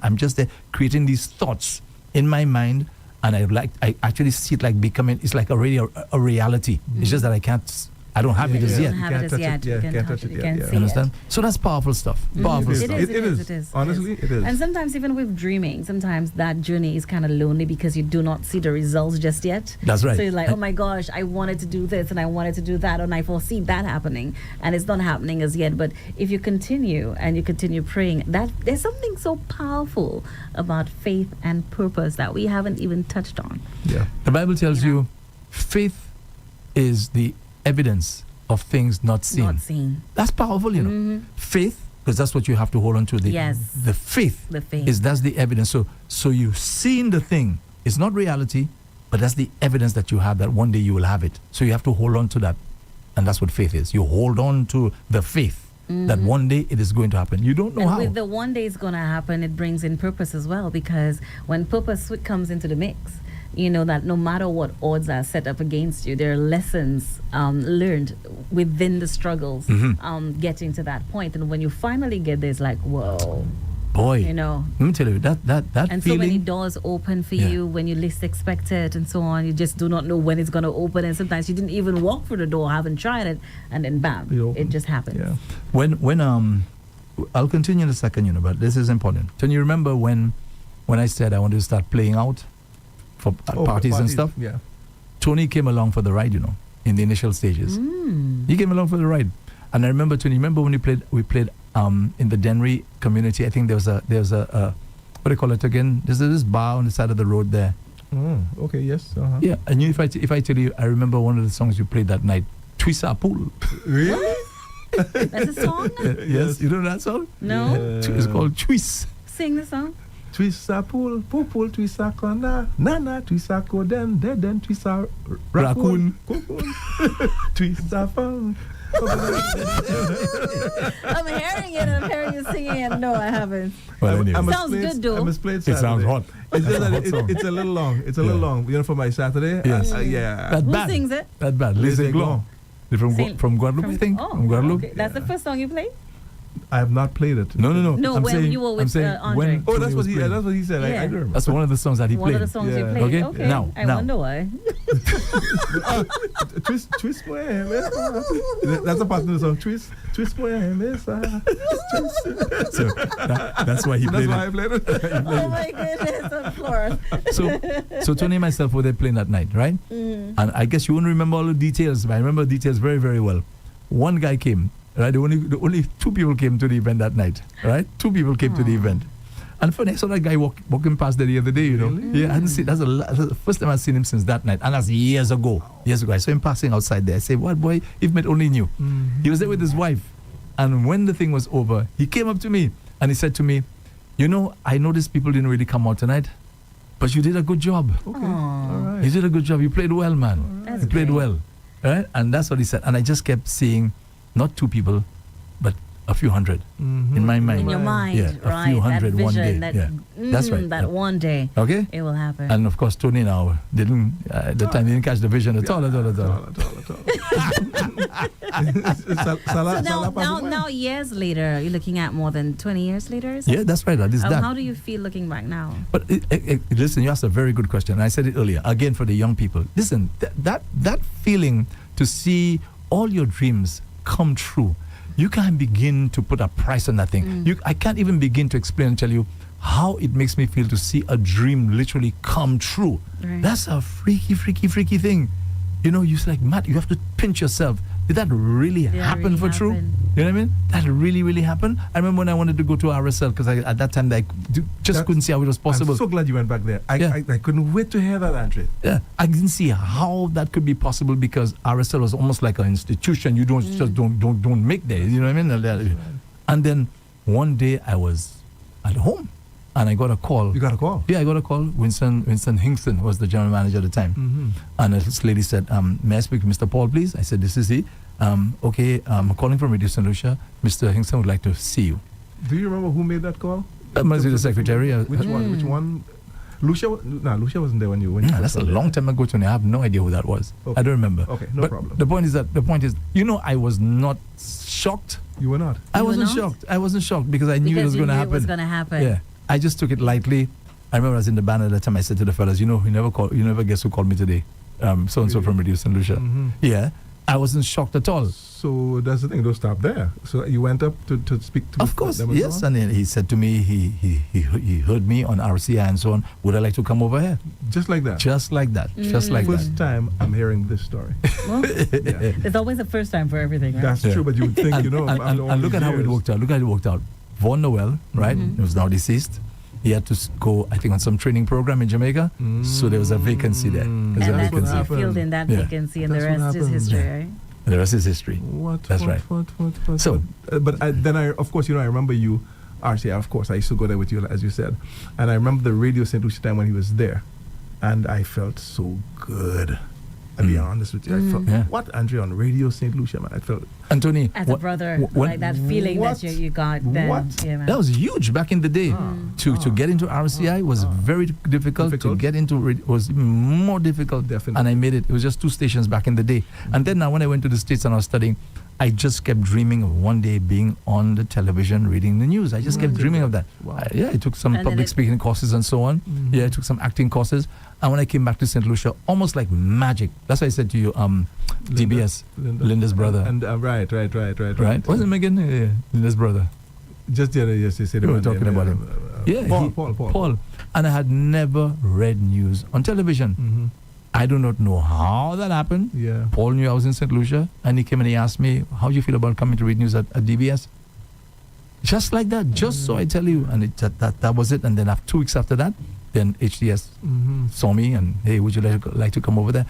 I'm just there creating these thoughts in my mind, and I actually see it like becoming. It's like a reality. It's just that I can't I don't have it as You yet. don't have it as yet. You can touch it. You can see You understand? So that's powerful stuff. Powerful It stuff. is. It is. Honestly, it is. And sometimes even with dreaming, sometimes that journey is kind of lonely because you do not see the results just yet. That's right. So you're like, oh my gosh, I wanted to do this and I wanted to do that and I foresee that happening and it's not happening as yet. But if you continue and you continue praying, that there's something so powerful about faith and purpose that we haven't even touched on. Yeah. The Bible tells You know. you faith is the evidence of things not seen. Not seen. That's powerful, you know. Faith, because that's what you have to hold on to. Yes. The faith. The faith. That's the evidence. So you've seen the thing. It's not reality, but that's the evidence that you have that one day you will have it. So you have to hold on to that. And that's what faith is. You hold on to the faith that one day it is going to happen. You don't know And how. with the one day it's going to happen, it brings in purpose as well, because when purpose comes into the mix, you know that no matter what odds are set up against you, there are lessons learned within the struggles getting to that point. And when you finally get there, it's like, whoa, Boy, you know. let me tell you, that And feeling. so many doors open for Yeah. you when you least expect it and so on. You just do not know when it's going to open. And sometimes you didn't even walk through the door, haven't tried it. And then bam, It it opens. just happens. Yeah. when I'll continue in a second, you know, but this is important. Can you remember when I said I wanted to start playing out for parties and stuff? Yeah. Tony came along for the ride, you know, in the initial stages. He came along for the ride. And I remember, Tony, remember when we played in the Denry community? I think there was a what do you call it again? There's this bar on the side of the road there. Okay, yes. Uh-huh. Yeah, and if I tell you, I remember one of the songs you played that night, Twisa Pool. Really? That's a song? Yes, you know that song? No? It's called Twis. Sing the song. Twisa pool, pool, twisa kona, nana, twisa koden, den, twisa raccoon, twisa fun. I'm hearing it and I'm hearing you singing it. No, I haven't. Well, anyway. Sounds good, though. I must play it It sounds Saturday. hot. It's just That's a that hot song. it's a little long. It's a little long. You know, for my Saturday. Yes. Yeah. That Who bad. sings it? That bad. Listen, Glon. Sing- From Guadeloupe, I think. Oh, From Guadeloupe. okay. That's the first song you played? I have not played it. No. No, I'm when saying, you were I'm with, saying Andre. when Oh, Tony that's was what he. playing. That's what he said. Yeah. I do remember. That's one of the songs that he One played. of the songs you Yeah. played. Okay, now. I wonder why. Twist boy. That's a part of the song. Twist boy. So that's why he That's played why I it. played it. Oh my goodness, of course. So Tony and myself were there playing that night, right? And I guess you won't remember all the details, but I remember the details very, very well. One guy came, right? The only two people came to the event that night, right? Two people came to the event. And funny, I saw that guy walking past there the other day, you know. Really? Yeah, I hadn't seen. That's the first time I've seen him since that night, and that's years ago. Years ago, I saw him passing outside there. I said, "What boy? If met only knew." He was there with his wife, and when the thing was over, he came up to me and he said to me, "You know, I noticed people didn't really come out tonight, but you did a good job. Okay. All right. You did a good job. You played well, man. That's You played great. well, right?" And that's what he said. And I just kept seeing, not two people, but a few hundred in my mind. In your mind, Yeah, a right? few hundred that one vision, day. that, Yeah. That's right. That Yeah. one day Okay. it will happen. And of course, Tony now didn't at the time didn't catch the vision at all. So now, years later, you're looking at more than 20 years later. Is it? Yeah, that's right. That is that. How do you feel looking back now? But listen, you asked a very good question. I said it earlier. Again, for the young people, listen. That feeling to see all your dreams come true, you can't begin to put a price on that thing. I can't even begin to explain and tell you how it makes me feel to see a dream literally come true. Right. That's a freaky thing. You know, you're like, Matt, you have to pinch yourself. Did that really happen really for true? happen? You know what I mean? That really happened. I remember when I wanted to go to RSL because at that time I couldn't see how it was possible. I'm so glad you went back there. Yeah. I couldn't wait to hear that, Andre. Yeah, I didn't see how that could be possible because RSL was almost like an institution. You don't just don't make there. You know what I mean? And then one day I was at home and I got a call. You got a call? Yeah, I got a call. Winston Hingston was the general manager at the time. And this lady said, "May I speak to Mr. Paul, please?" I said, "This is he." Okay, I'm calling from Radio St. Lucia. Mr. Hingston would like to see you. Do you remember who made that call? Must be the secretary. Which one? Lucia? Lucia wasn't there when you That's a long time ago, Tony. I have no idea who that was. Okay. I don't remember. Okay, no But problem. The point is, you know, I was not shocked. You were not. I You were wasn't not? shocked. I wasn't shocked because I knew it was going to happen. It was going to happen. Yeah, I just took it lightly. I remember I was in the band at that time. I said to the fellas, "You know, you never guess who called me today. So and so from Radio St. Lucia." Yeah, I wasn't shocked at all. So that's the thing. Don't stop there. So you went up to speak to. Of course, them as yes. well? And then he said to me, he heard me on RCI and so on. Would I like to come over here? Just like that. Just like that. Just like First that. time I'm hearing this story. Well, Yeah. there's always a first time for everything, right? That's Yeah. true, but you would think, And, you know, after all and look these at how it years- worked out. Look how it worked out. Von Noel, right? Mm-hmm. He was now deceased. He had to go, I think, on some training program in Jamaica. So there was a vacancy there. There's And a that's what you vacancy. happened. filled in that Yeah. vacancy, and That's the what rest is happened. history, Yeah. right? And the rest is history. What? That's right. What? So- but then I, of course, you know, I remember you, RCA. Of course, I used to go there with you, as you said, and I remember the radio St. Lucia time when he was there, and I felt so good. I'll be honest with you. I felt Yeah. what, Andre, on radio St. Lucia, man. I felt Anthony, As a brother, like that feeling What? that you got then. What? Yeah, man. that was huge back in the day. To get into RCI was very difficult. To Difficult. get into was even more difficult. Definitely. And I made it. It was just 2 stations back in the day. And then now when I went to the States and I was studying, I just kept dreaming of one day being on the television reading the news. I just kept dreaming of that. Wow. I took some And then public it- speaking courses and so on. Yeah, I took some acting courses. And when I came back to St. Lucia, almost like magic. That's why I said to you, DBS, Linda's brother. And right. Right? Wasn't Megan? Yeah, Linda's brother. Just the other yes, you said We were about talking him, about him. Yeah, Paul. And I had never read news on television. Mm-hmm. I do not know how that happened. Yeah. Paul knew I was in St. Lucia, and he came and he asked me, how do you feel about coming to read news at DBS? Just like that, just so I tell you. And that was it. And then after 2 weeks after that, then HDS Mm-hmm. saw me and, hey, would you like to come over there?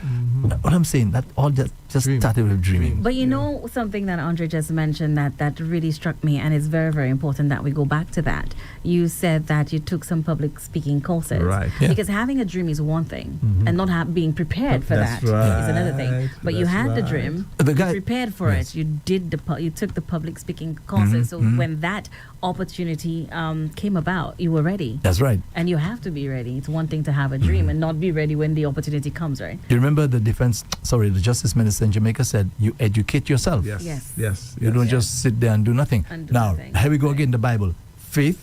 What I'm saying, that all just Dream. started with dreaming. But you know something that Andre just mentioned that really struck me, and it's very, very important that we go back to that. You said that you took some public speaking courses. Right. Yeah. Because having a dream is one thing, and not being prepared for That's that is another thing. right. But you That's had the right. dream, The you guy- prepared for Yes. it. You did you took the public speaking courses. So when that opportunity came about, you were ready. That's right. And you have to be ready. It's one thing to have a dream and not be ready when the opportunity comes, right? You remember the Justice Minister in Jamaica said, you educate yourself. Yes. You don't just sit there and do nothing. And do Now, nothing. here we go again, the Bible. Faith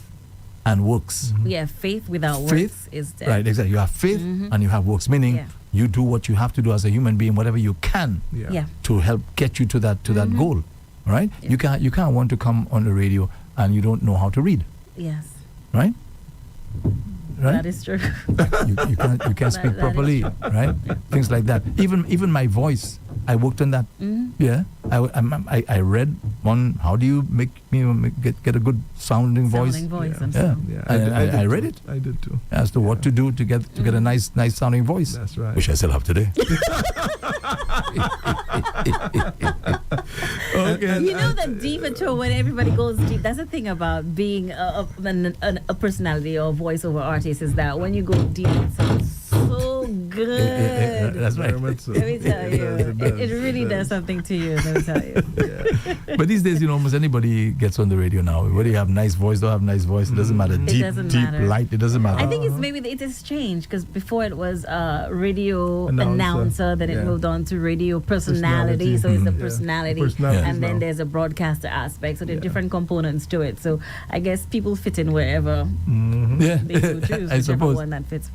and works. Yeah, faith without Faith, works is dead. Right, exactly. You have faith and you have works, meaning Yeah. you do what you have to do as a human being, whatever you can Yeah. to help get you to that goal. Right? Yeah. You can't want to come on the radio and you don't know how to read. Yes. Right? Right? That is true. you can't speak that is properly, right? Things like that. Even my voice, I worked on that. Yeah, I read on how do you get a good sounding voice. Sounding voice. Yeah. I'm Yeah, sorry. and I did read too. it I did too. as to what to do to get a nice sounding voice. That's right. Which I still have today. Okay. You know that deep into when everybody goes deep. That's the thing about being a personality or voiceover artist is that when you go deep, it sounds so good. That's right. Very much so. Let me tell you, It does, it really does something to you. Let me tell you. But these days, almost anybody gets on the radio now. Whether you have nice voice, don't have nice voice, it doesn't matter. Deep, doesn't deep matter. light, it doesn't matter. I think it's maybe it has changed because before it was radio Announcer. announcer, then it Yeah. moved on to radio personality. So it's the Yeah. personality, Personalities and then now. there's a broadcaster aspect. So there are different components to it. So I guess people fit in wherever Yeah, they so choose, I whichever suppose. one that fits.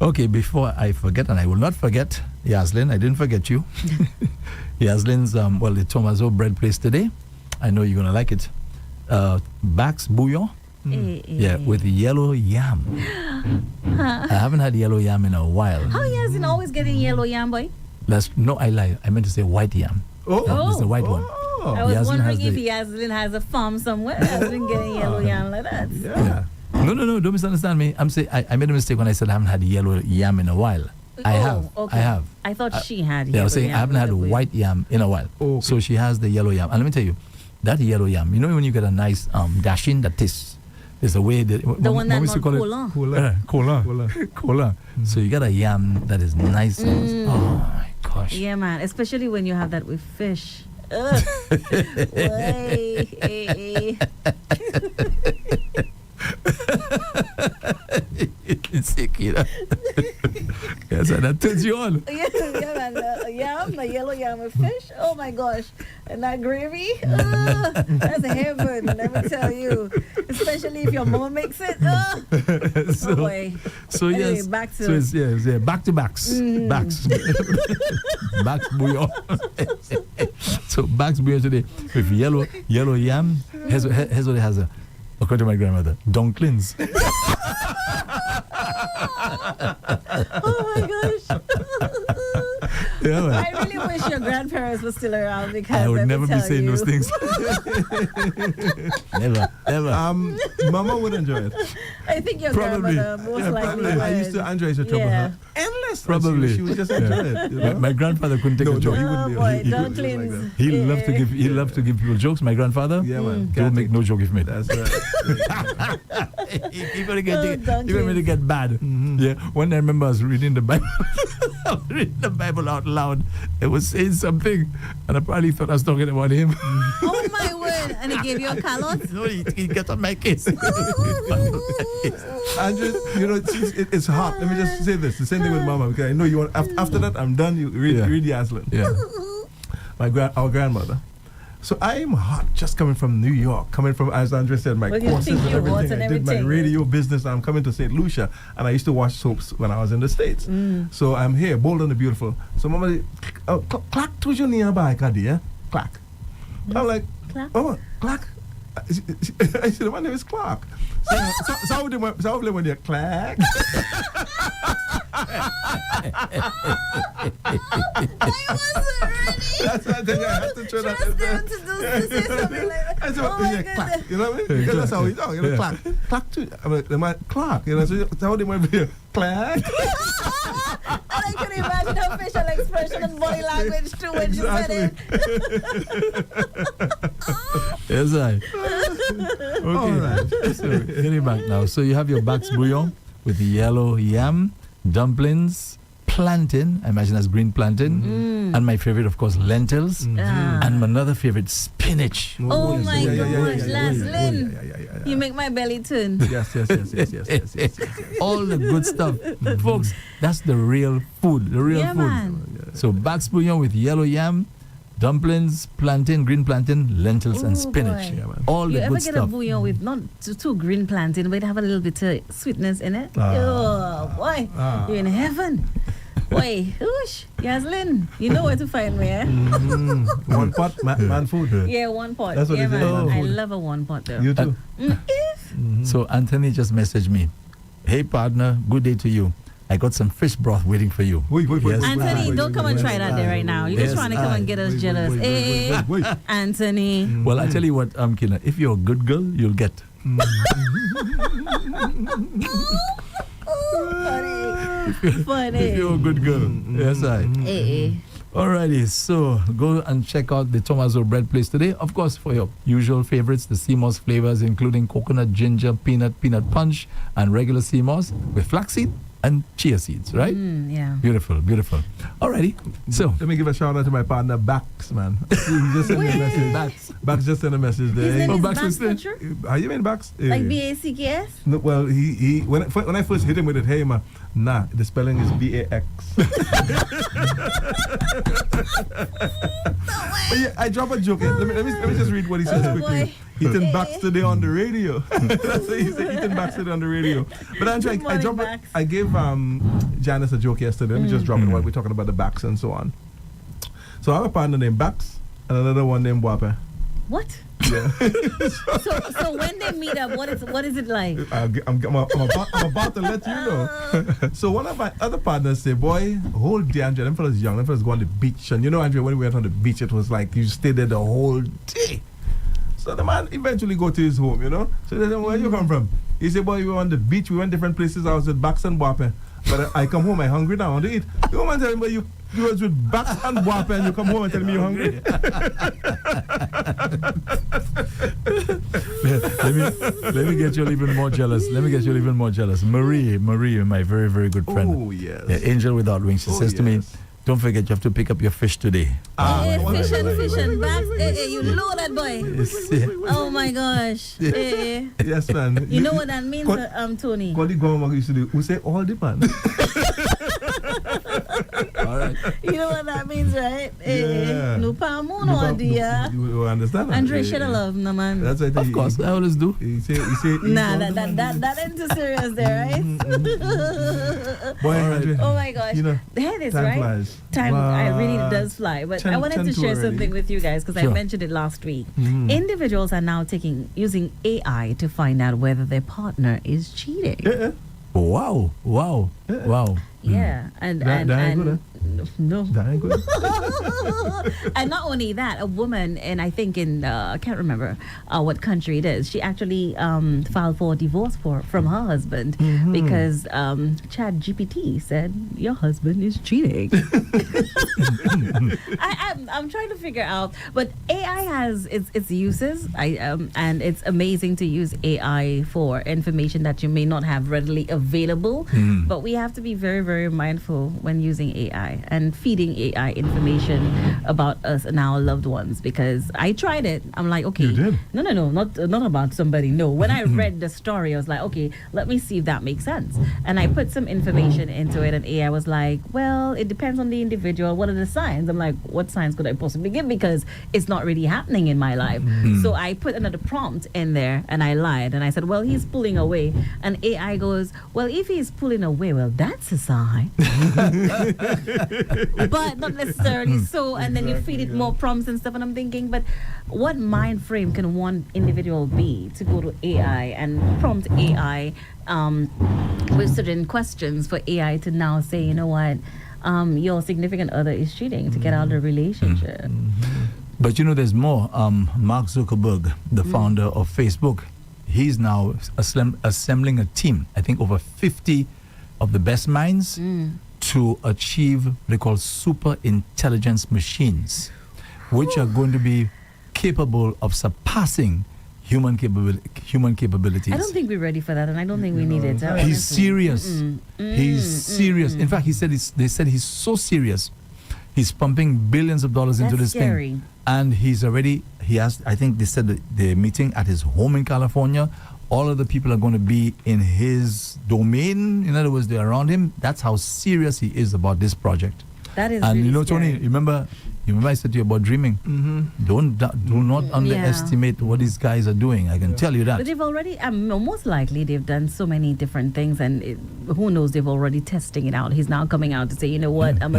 Okay, before I forget, and I will not forget, Yaslin, I didn't forget you. Yaslin's, the Tomaso bread place today. I know you're going to like it. Bax Bouillon. Yeah, with yellow yam. I haven't had yellow yam in a while. How he hasn't always getting yellow yam, boy? No, I lie. I meant to say white yam. Oh. It's the white one. I was Yaslin wondering has if the- Yaslin has a farm somewhere. Has been getting yellow yam like that. Yeah. No, don't misunderstand me. I'm saying I made a mistake when I said I haven't had yellow yam in a while. I have. Okay. I have. I thought she had. Yeah, I was yellow saying yam I haven't had with the white yam in a while. Okay. So she has the yellow yam. And let me tell you, that yellow yam, when you get a nice dashing that tastes, there's a way that... The one that used to not call cola. Cola. Cola. So you got a yam that is nice. Oh my gosh. Yeah, man. Especially when you have that with fish. Ugh. Way. See, Keena. Yes, and that turns you on. Yeah, man. Yam, the yellow yam with fish. Oh my gosh. And that gravy. That's heaven, let me tell you. Especially if your mom makes it. Oh boy. So Anyway, yes, back to- so it's, back to backs, backs, backs bouillon. So backs bouillon today with yellow yam. Here's what it has. According to my grandmother, donklins. Oh my gosh. Yeah, man. I really wish your grandparents were still around because I would let me never be tell saying you. those things. Never. Mama would enjoy it. I think your Probably. grandmother most likely Probably. would. I used to enjoy it with trouble. Yeah. Huh? Endless. Probably. She would just enjoy it. You know? My grandfather couldn't take a joke. he wouldn't. Oh boy, he wouldn't dumplings. like that. He loved to give people jokes. My grandfather, Yeah, man. don't make no joke if made. That's right. You're gonna get donkeys. to get bad. Yeah. One day I remember I was reading the Bible. I was reading the Bible out loud. It was saying something, and I probably thought I was talking about him. Oh my word! And he gave you a callot? No, he got on my case. Andrew, you know, it's hot. Let me just say this. The same thing with Mama, because I know you want. After that, I'm done. You read Yaslin. Yeah. Our grandmother. So I'm hot, just coming from New York, coming from, as Andre said, my Well, you courses think and you everything. want and I did my everything. radio business. I'm coming to St. Lucia, and I used to wash soaps when I was in the States. So I'm here, bold and the beautiful. So Mama, clack toujours nearby, Kadia. Clack. I'm like, Clack? oh, clack. I said, my name is Clark. So when you clack. That's why I think I have to try that. Trust them to say something like that. I said, Oh my yeah, goodness. clack. You know what I mean? Because that's how we talk. You know, clack. Clack too. I'm like, am I clack? You know, so that's how they might be. Clack. And I can imagine her facial expression and body language too when she said it. Yes, I. Okay. All right. So getting back now. So you have your Bax bouillon with yellow yam, dumplings, plantain. I imagine that's green plantain, and my favorite, of course, lentils, and another favorite, spinach. Oh my gosh, Laslin. Yeah. You make my belly turn. Yes. All the good stuff, folks. That's the real food. The real Yeah, food. man. So Bax bouillon with yellow yam, dumplings, plantain, green plantain, lentils, and Ooh, spinach. boy. Yeah, man. All You the ever good get a stuff. bouillon with not too green plantain, but it have a little bit of sweetness in it? Oh, boy. You're in heaven. Boy, whoosh, Yaslin, you know where to find me, eh? One pot, man food. Yeah, one pot. That's what yeah, it is, man. man I food. love a one pot, though. You too. So Anthony just messaged me. Hey partner, good day to you. I got some fish broth waiting for you. Wait. Anthony, don't come and try that there right now. You're just Yes, trying to come and get us jealous. Wait. Anthony. Well, I tell you what, Keena, if you're a good girl, you'll get. Funny. If you're a good girl. Yes, I. Eh. Alrighty, so go and check out the Tomaso bread place today. Of course, for your usual favorites, the sea moss flavors, including coconut, ginger, peanut punch, and regular sea moss with flaxseed and chia seeds, right? Yeah. Beautiful. Alrighty, so Let me give a shout out to my partner, Bax, man. He just sent me a message. Bax just sent a message there. His name is Bax Bax is there? Butcher? Are you mean Bax? Like BACKS? No, well, he when I first hit him with it, hey man, nah, the spelling is BAX. But yeah, I drop a joke. Let me just read what he says Oh, quickly. boy. Ethan Bax today on the radio. That's what he said. Ethan Bax today on the radio. But Andrew, Good morning, Bax. I gave Janice a joke yesterday. Let me just drop it while we're talking about the Bax and so on. So I have a partner named Bax and another one named Wape. What? Yeah. So when they meet up, what is it like? I'm about to let you know. So one of my other partners say, boy, whole day, Andrea, them fellas young, them fellas go on the beach. And you know, Andrea, when we went on the beach, it was like you stayed there the whole day. So the man eventually go to his home, you know. So they said, where you come from? He said, boy, we were on the beach, we went different places. I was with Bax and Wape. But I come home, I'm hungry now, I want to eat. The woman tell me, but you was with Bax and Wape and you come home and tell me you're hungry? let me get you even more jealous. Marie, my very, very good friend. Oh, yes. Yeah, Angel Without Wings. She Oh, says to me, yes. Don't forget, you have to pick up your fish today. Fish and bags. You loaded, boy. You see? Oh my gosh. Yes, man. You know what that means, Tony? What the government used to do? We say all the man. All right. You know what that means, right? Yeah. No pamuno, dear. You understand? Andre should have loved, no man. That's what Of course, I always do. He say, Nah, that ain't too serious there, right? Boy, Andre, Oh my gosh. you know, That is time right. flies. Time really does fly. But I wanted to share already. something with you guys because Sure. I mentioned it last week. Individuals are now using AI to find out whether their partner is cheating. Yeah. Wow. Yeah. Wow. Yeah, and That ain't good, no. That ain't good. And not only that, a woman, and I think in I can't remember what country it is, she actually filed for divorce from her husband because Chad GPT said your husband is cheating. I'm trying to figure out, but AI has its uses. And it's amazing to use AI for information that you may not have readily available. But we have to be very, very mindful when using AI and feeding AI information about us and our loved ones, because I tried it. I'm like, okay, You did? no, not about somebody. No, when I read the story, I was like, okay, let me see if that makes sense. And I put some information into it, and AI was like, well, it depends on the individual. What are the signs? I'm like, what signs could I possibly give, because it's not really happening in my life. So I put another prompt in there, and I lied, and I said, well, he's pulling away. And AI goes, well, if he's pulling away, well, that's a sign. But not necessarily so. And then you feed it more prompts and stuff, and I'm thinking, but what mind frame can one individual be to go to AI and prompt AI with certain questions for AI to now say, you know what, your significant other is cheating, to get out of the relationship. But you know, there's more. Mark Zuckerberg, the founder of Facebook, he's now assembling a team, I think over 50 of the best minds to achieve what they call super intelligence machines, which are going to be capable of surpassing human capabilities. I don't think we're ready for that, and I don't think we need it. He's serious. He's serious. In fact, they said he's so serious. He's pumping billions of dollars into this scary. thing. And he has, I think they said that they're meeting at his home in California. All of the people are going to be in his domain. In other words, they're around him. That's how serious he is about this project. That is And really you know, scary. Tony, remember I said to you about dreaming. Do not underestimate what these guys are doing. I can tell you that. But they've already, most likely, they've done so many different things, and who knows, they've already testing it out. He's now coming out to say, you know what, I'm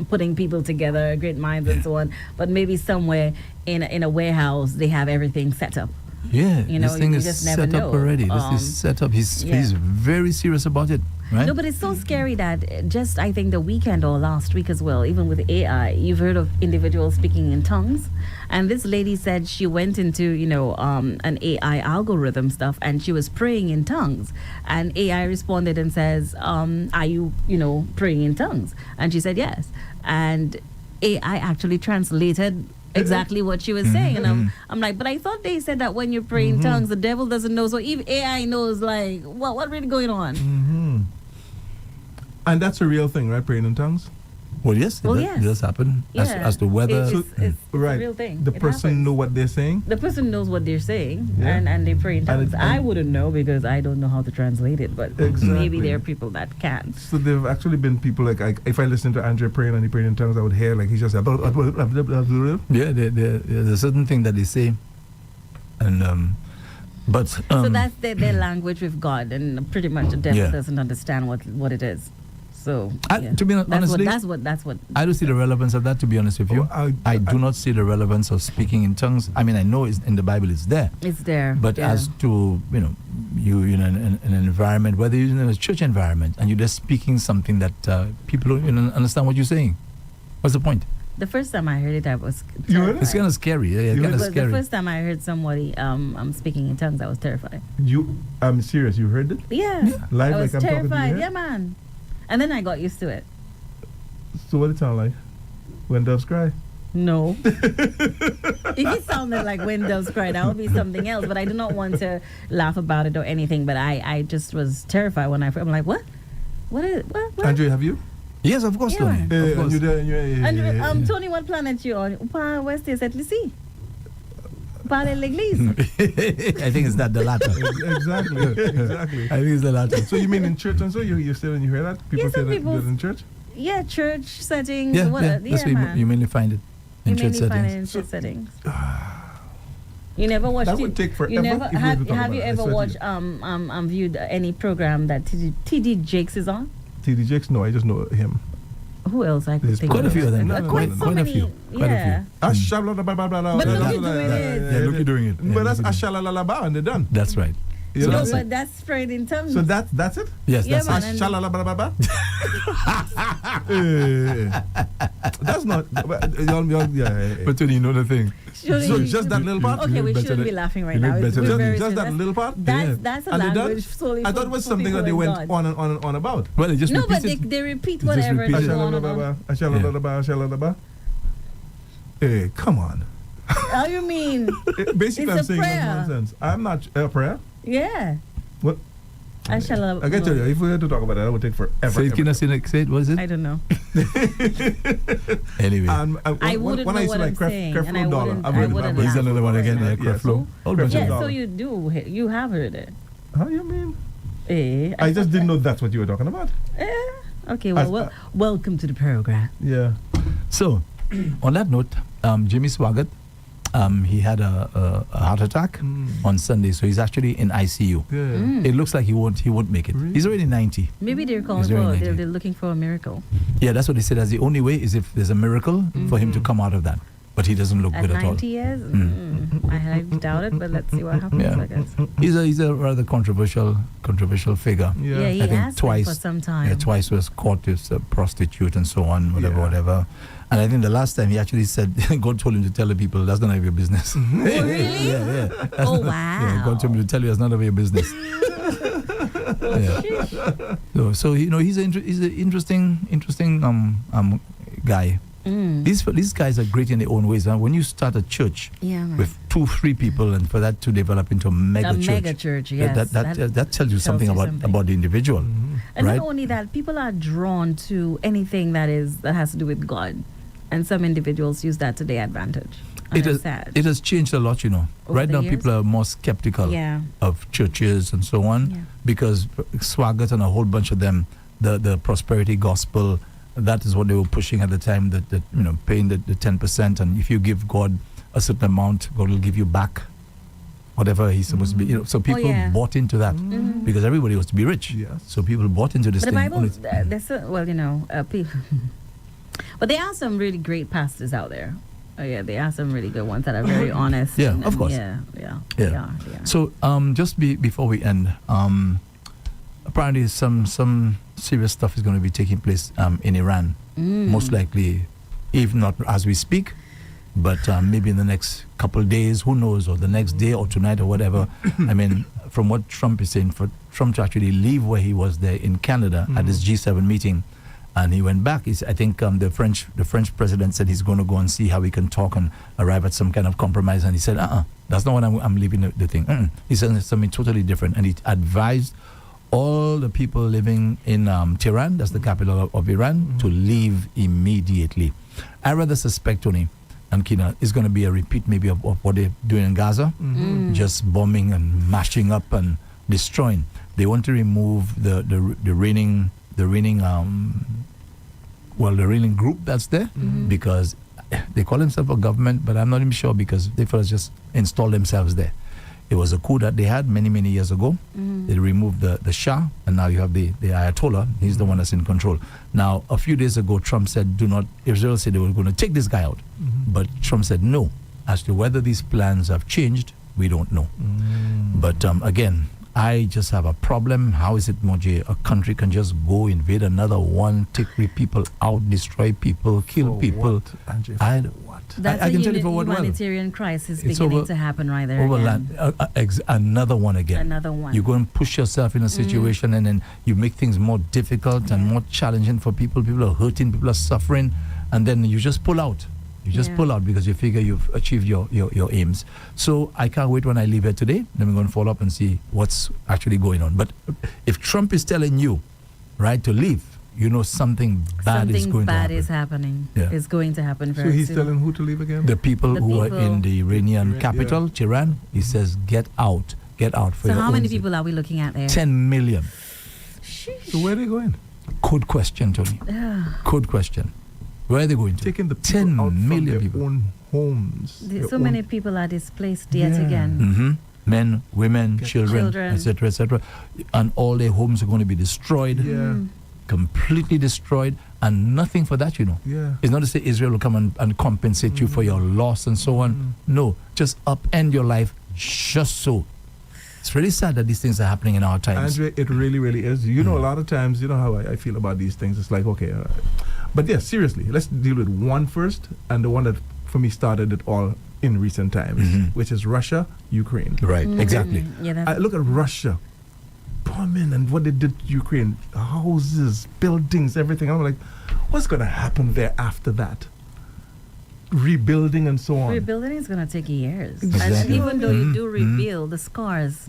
putting people together, great minds and so on. But maybe somewhere in a warehouse, they have everything set up. Yeah, You know, this thing you is just never set up know. already. This is set up. He's very serious about it, right? No, but it's so scary that just, I think, the weekend or last week as well, even with AI, you've heard of individuals speaking in tongues. And this lady said she went into, an AI algorithm stuff, and she was praying in tongues. And AI responded and says, are you, praying in tongues? And she said, yes. And AI actually translated exactly what she was saying, and I'm like, but I thought they said that when you pray in tongues, the devil doesn't know. So if AI knows, like, what really going on? And that's a real thing, right? Praying in tongues. Well, yes, it does happen. As to whether it's right, a real thing. the It person happens. know what they're saying. The person knows what they're saying, Yeah. and they pray in tongues. And I wouldn't know because I don't know how to translate it, but maybe Exactly. there are people that can. So there've actually been people like if I listen to Andre praying and he praying in tongues, I would hear like he's just Yeah, there's a certain thing that they say, and but So that's their language with God, and pretty much the devil Yeah. doesn't understand what it is. So to be honestly, that's what. I don't see the relevance of that. To be honest with you, I do not see the relevance of speaking in tongues. I mean, I know it's in the Bible, it's there. It's there. But yeah. as to you in an environment, whether you're in a church environment and you're just speaking something that people don't understand what you're saying, what's the point? The first time I heard it, I was You heard terrified. It's kind of scary. Yeah, You kind heard of it? The scary. first time I heard somebody I'm speaking in tongues, I was terrified. I'm serious. You heard it Yeah. live, I was like I'm talking to terrified. you. Yeah, man. And then I got used to it. So what it sound like when doves cry? No. If it sounded like when doves cry, that would be something else. But I do not want to laugh about it or anything. But I just was terrified when I'm like, what? What? Andre, have you? Yes, of course, Yeah, Tony. man. Of And course. you there, yeah. And Tony, what planet you on? Upa West is at Lisi. Upa l'Église. I think it's that the latter. Exactly. I think it's the latter. So you mean in church and so you still you hear that? People Yes, say some that people- do it in church? Yeah, church settings. Yeah, what, yeah. That's where man. you mainly find it in You church mainly find it settings. in church settings. You never watched That it. would take forever You never if we were to talk have you about it, I ever swear to watched viewed any program that TD Jakes is on? TD Jakes? No, I just know him. Who else I could There's think Quite a of? few of them. No, no, Quite no, so quite a many. few. Quite a Yeah. Asha blah blah blah blah blah. But look, blah, you're blah, doing blah, it. Yeah, look, you're doing it. Yeah, But that's look, you're Asha la la ba and they're done. That's right. You So know? No, that's but it. that's spread in terms. So that's it? Yes, Yeah, that's man, it. and- Asha la la ba ba ba. That's not. Yeah. But Tony, you know the thing. Surely So you just should that be- little part? Okay, You we look shouldn't better be than- laughing right you look now. better We're than- very Just that serious. little part? That's a And they're done? language solely I thought it was for something people that they in went God. on and on about. Well, they just No, but repeat it. they repeat They just whatever repeat they it. go on and on. Asha. Hey, come on. How you mean? Basically, It's I'm a saying prayer. nonsense. I'm not a prayer. Yeah. What? I shall. I can tell you, if we had to talk about that, it would take forever. Say it, Keena, say it, what is it? I don't know. Anyway. I wouldn't know what I'm saying, and I wouldn't- I wouldn't He's laugh. another one again, Yeah, Creflo. Whole bunch Yeah, of- dollar. so you do. You have heard it. How you mean? Eh? I just didn't know that's what you were talking about. Okay, well, welcome to the program. Yeah. So, on that note, Jimmy Swaggart, he had a heart attack on Sunday, so he's actually in ICU. Yeah. It looks like he won't make it. Really? He's already 90. Maybe they're calling He's very for. 90. They're looking for a miracle Yeah, that's what they said. That's the only way is if there's a miracle for him to come out of that. But he doesn't look at good at all. 90 years. I highly doubt it, but let's see what happens. Yeah. I guess. He's a rather controversial figure. Yeah, he I think has twice been for some time. Yeah, twice was caught as a prostitute and so on, whatever. And I think the last time he actually said, God told him to tell the people, that's none of your business. Oh, really? Yeah. Oh, wow. Yeah, God told me to tell you that's none of your business. Yeah. So he's an interesting guy. These guys are great in their own ways. And when you start a church Yeah, with 2-3 people, and for that to develop into a mega church, mega church, yes. that tells you something about the individual, And right? not only that, people are drawn to anything that has to do with God, and some individuals use that to their advantage. And it's sad. It has changed a lot, Over right the now, years? people are more skeptical Yeah. of churches and so on Yeah. because Swaggart and a whole bunch of them, the prosperity gospel, that is what they were pushing at the time. That paying the 10%, and if you give God a certain amount, God will give you back whatever he's supposed to be. So people bought into that because everybody was to be rich. Yes. So people bought into this But the thing. Bible, people. But there are some really great pastors out there. Oh yeah, there are some really good ones that are very honest. Yeah, and, of course. Yeah. They are. So just before we end, apparently some serious stuff is going to be taking place in Iran. Most likely, if not as we speak, but maybe in the next couple of days, who knows, or the next day or tonight or whatever. I mean, from what Trump is saying, for Trump to actually leave where he was there in Canada at his G7 meeting, and he went back. I think the French president said he's going to go and see how we can talk and arrive at some kind of compromise. And he said, that's not what I'm leaving the thing. He said something totally different. And he advised all the people living in Tehran, that's the capital of Iran, to leave immediately. I rather suspect, Tony and Keena, it's going to be a repeat maybe of what they're doing in Gaza, just bombing and mashing up and destroying. They want to remove the reigning group that's there because they call themselves a government, but I'm not even sure because they first just installed themselves there. It was a coup that they had many years ago. They removed the Shah, and now you have the Ayatollah. He's the one that's in control. Now, a few days ago, Trump said, Israel said they were going to take this guy out. But Trump said no. As to whether these plans have changed, we don't know. But again, I just have a problem. How is it, Moji, a country can just go invade another one, take people out, destroy people, kill people? What, Angie, what? That's I can tell you for what humanitarian crisis It's beginning over- to happen right there over again. land. Another one again. Another one. You go and push yourself in a situation and then you make things more difficult and more challenging for people. People are hurting, people are suffering, and then you just pull out. You just pull out because you figure you've achieved your aims. So I can't wait when I leave here today. Then we're going to follow up and see what's actually going on. But if Trump is telling you, right, to leave, you know something bad is Something going to bad happen. is happening. Yeah. It's going to happen So very he's soon. telling who to leave again? The people The who are people- in the Iranian Yeah. capital, Tehran, he says, get out for So your how many own people are we looking at there? 10 million. So where are they going? Good question, Tony. Good question. Where are they going to? Taking the people 10 out from million their people. own homes. their So own- many people are displaced yet Yeah. again. Mhm. Men, women, children, Children. etc., etc. And all their homes are going to be destroyed, Yeah. completely destroyed, and nothing for that, you know. Yeah. It's not to say Israel will come and compensate you for your loss and so on. No, just upend your life just so. It's really sad that these things are happening in our times. Andre, it really, really is. You know, a lot of times, you know how I feel about these things. It's like, okay. But yeah, seriously, let's deal with one first, and the one that, for me, started it all in recent times, which is Russia, Ukraine. Right, exactly. Yeah, that's I look at Russia bombing and what they did to Ukraine, houses, buildings, everything. I'm like, what's going to happen there after that? Rebuilding and so on. rebuilding is going to take years. Exactly. And even though you do Mhm. rebuild, the scars,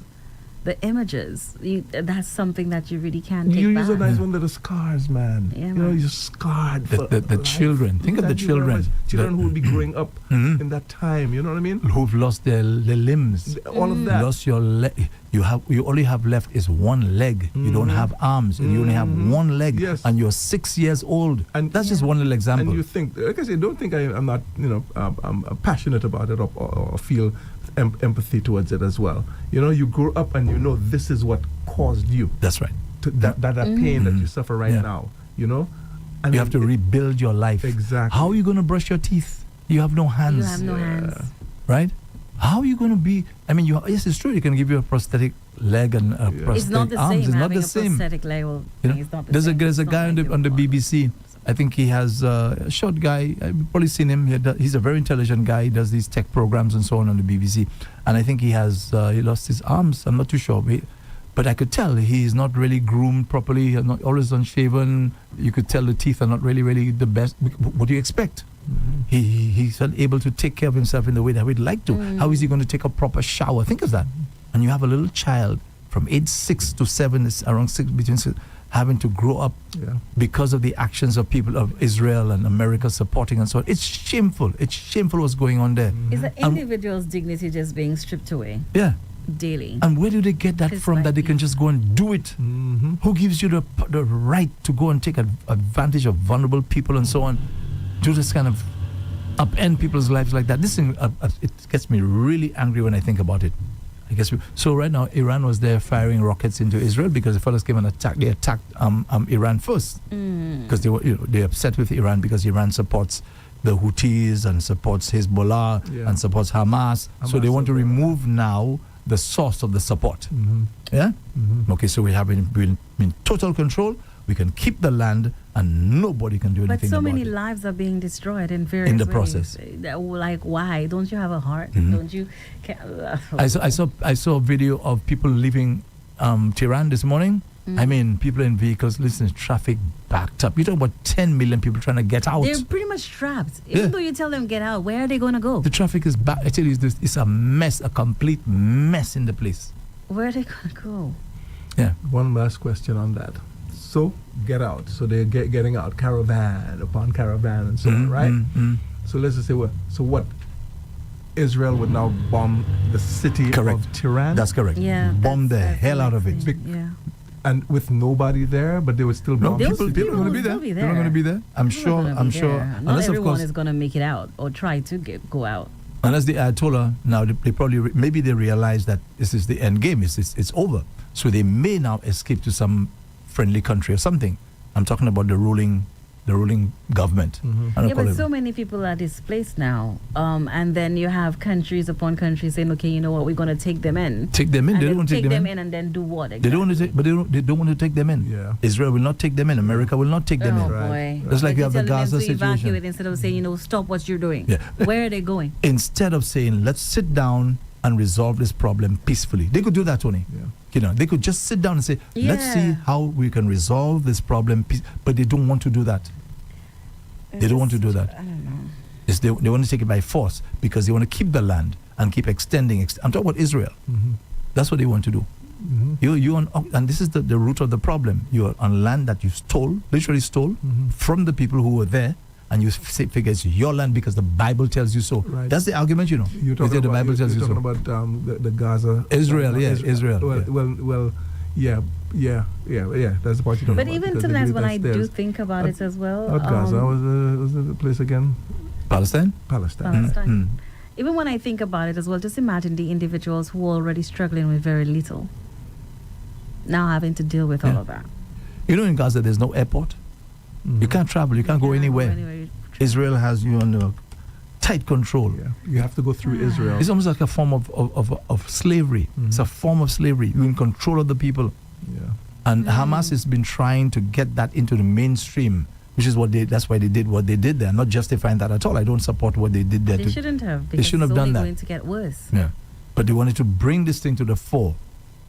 the images, that's something that you really can't take You back. use a nice one of the scars, man. Yeah, you know, man. you're scarred. The- for the life. children. Think of the Thank you very children. much. Children The- who will be growing up Mhm. in that time. You know what I mean? Who've lost their limbs. All of that. Lost your leg. You only have left is one leg. You don't have arms, and you only have one leg. Yes. And you're 6 years old. And- That's just one little example. And you think, like I say, don't think I'm not, I'm passionate about it or feel empathy towards it as well. You know, you grow up and you know this is what caused you That's right. to that pain that you suffer right Yeah. now. You know, and You have to rebuild your life. Exactly. How are you going to brush your teeth? You have no hands. You have no hands. Right? How are you going to be? I mean, yes, it's true. You can give you a prosthetic leg and a prosthetic It's not the arms. same. It's not Having the a same. prosthetic leg, well, You know? it's not the There's same. a It's guy not on like the your BBC. I think he has a short guy. I've probably seen him. He's a very intelligent guy. He does these tech programs and so on the BBC. And I think he lost his arms. I'm not too sure. But I could tell he's not really groomed properly. He's not always unshaven. You could tell the teeth are not really the best. What do you expect? He's not able to take care of himself in the way that we'd like to. How is he going to take a proper shower? Think of that. And you have a little child from age 6 to 7, around 6, between 6, having to grow up because of the actions of people of Israel and America supporting and so on. It's shameful. It's shameful what's going on there. Is the individual's dignity just being stripped away Yeah. daily? And where do they get that It's from like that they can just go and do it? Who gives you the right to go and take advantage of vulnerable people and so on? Do this kind of upend people's lives like that? This thing, it gets me really angry when I think about it. I guess so. Right now, Iran was there firing rockets into Israel because the fellows came and attacked. They attacked Iran first because they were, they're upset with Iran because Iran supports the Houthis and supports Hezbollah and supports Hamas. So they want to remove now the source of the support. Yeah. Okay. So we're in total control. We can keep the land, and nobody can do anything But so about many it. lives are being destroyed in various In the ways. process. Like, why? Don't you have a heart? Don't you? I saw a video of people leaving Tehran this morning. I mean, people in vehicles, listen, traffic backed up. You're talking about 10 million people trying to get out. They're pretty much trapped. Even though you tell them get out, where are they going to go? The traffic is back. I tell you, it's a mess, a complete mess in the place. Where are they going to go? Yeah. One last question on that. So get out. So they're getting out, caravan upon caravan and so on, right? So let's just say what? Israel would now bomb the city of Tehran. That's correct. Yeah. Bomb the that's hell out of it. Yeah. And with nobody there, but they would still bomb. People are people going to will be there. still be People are going to be there. I'm sure. Not Unless, of everyone course, is going to make it out or try to go out. unless the Ayatollah now, they probably maybe they realize that this is the end game. It's over. So they may now escape to some friendly country or something. I'm talking about the ruling government. Yeah, but so many people are displaced now, and then you have countries upon countries saying, "Okay, you know what? We're going to take them in." Take them in. And They then don't want to take them in. and then do what? Exactly? They don't want to take, but they don't want to take them in. Yeah. Israel will not take them in. America will not take them Oh in. boy! Just like you have the telling them Gaza to situation. evacuate instead of saying, stop what you're doing. Yeah. Where are they going? Instead of saying, let's sit down and resolve this problem peacefully. They could do that, Tony. Yeah. They could just sit down and say, let's see Yeah. how we can resolve this problem. But they don't want to do that. They don't want to do that. I don't know. They want to take it by force because they want to keep the land and keep extending. I'm talking about Israel. That's what they want to do. You and this is the root of the problem. You're on land that you stole, literally stole, from the people who were there, and you figure it's your land because the Bible tells you so. Right. That's the argument, you know. You're talking the about, Bible tells you you're so. talking about the Gaza. Israel, Israel. Well, yeah. That's the part you're talking But about. even because sometimes when I there's- do think about it as well. Not Gaza. Was the place again? Palestine? Palestine. Even when I think about it as well, just imagine the individuals who are already struggling with very little, now having to deal with all of that. You know, in Gaza, there's no airport. You can't travel. You can't go anywhere. Israel has you under tight control. Yeah, you have to go through Israel. It's almost like a form of slavery. It's a form of slavery. You're in control of the people. Yeah. And Hamas has been trying to get that into the mainstream, which is that's why they did what they did there. I'm not justifying that at all. I don't support what they did there. They shouldn't have. They shouldn't have it's done only that. going to get worse. Yeah. But they wanted to bring this thing to the fore.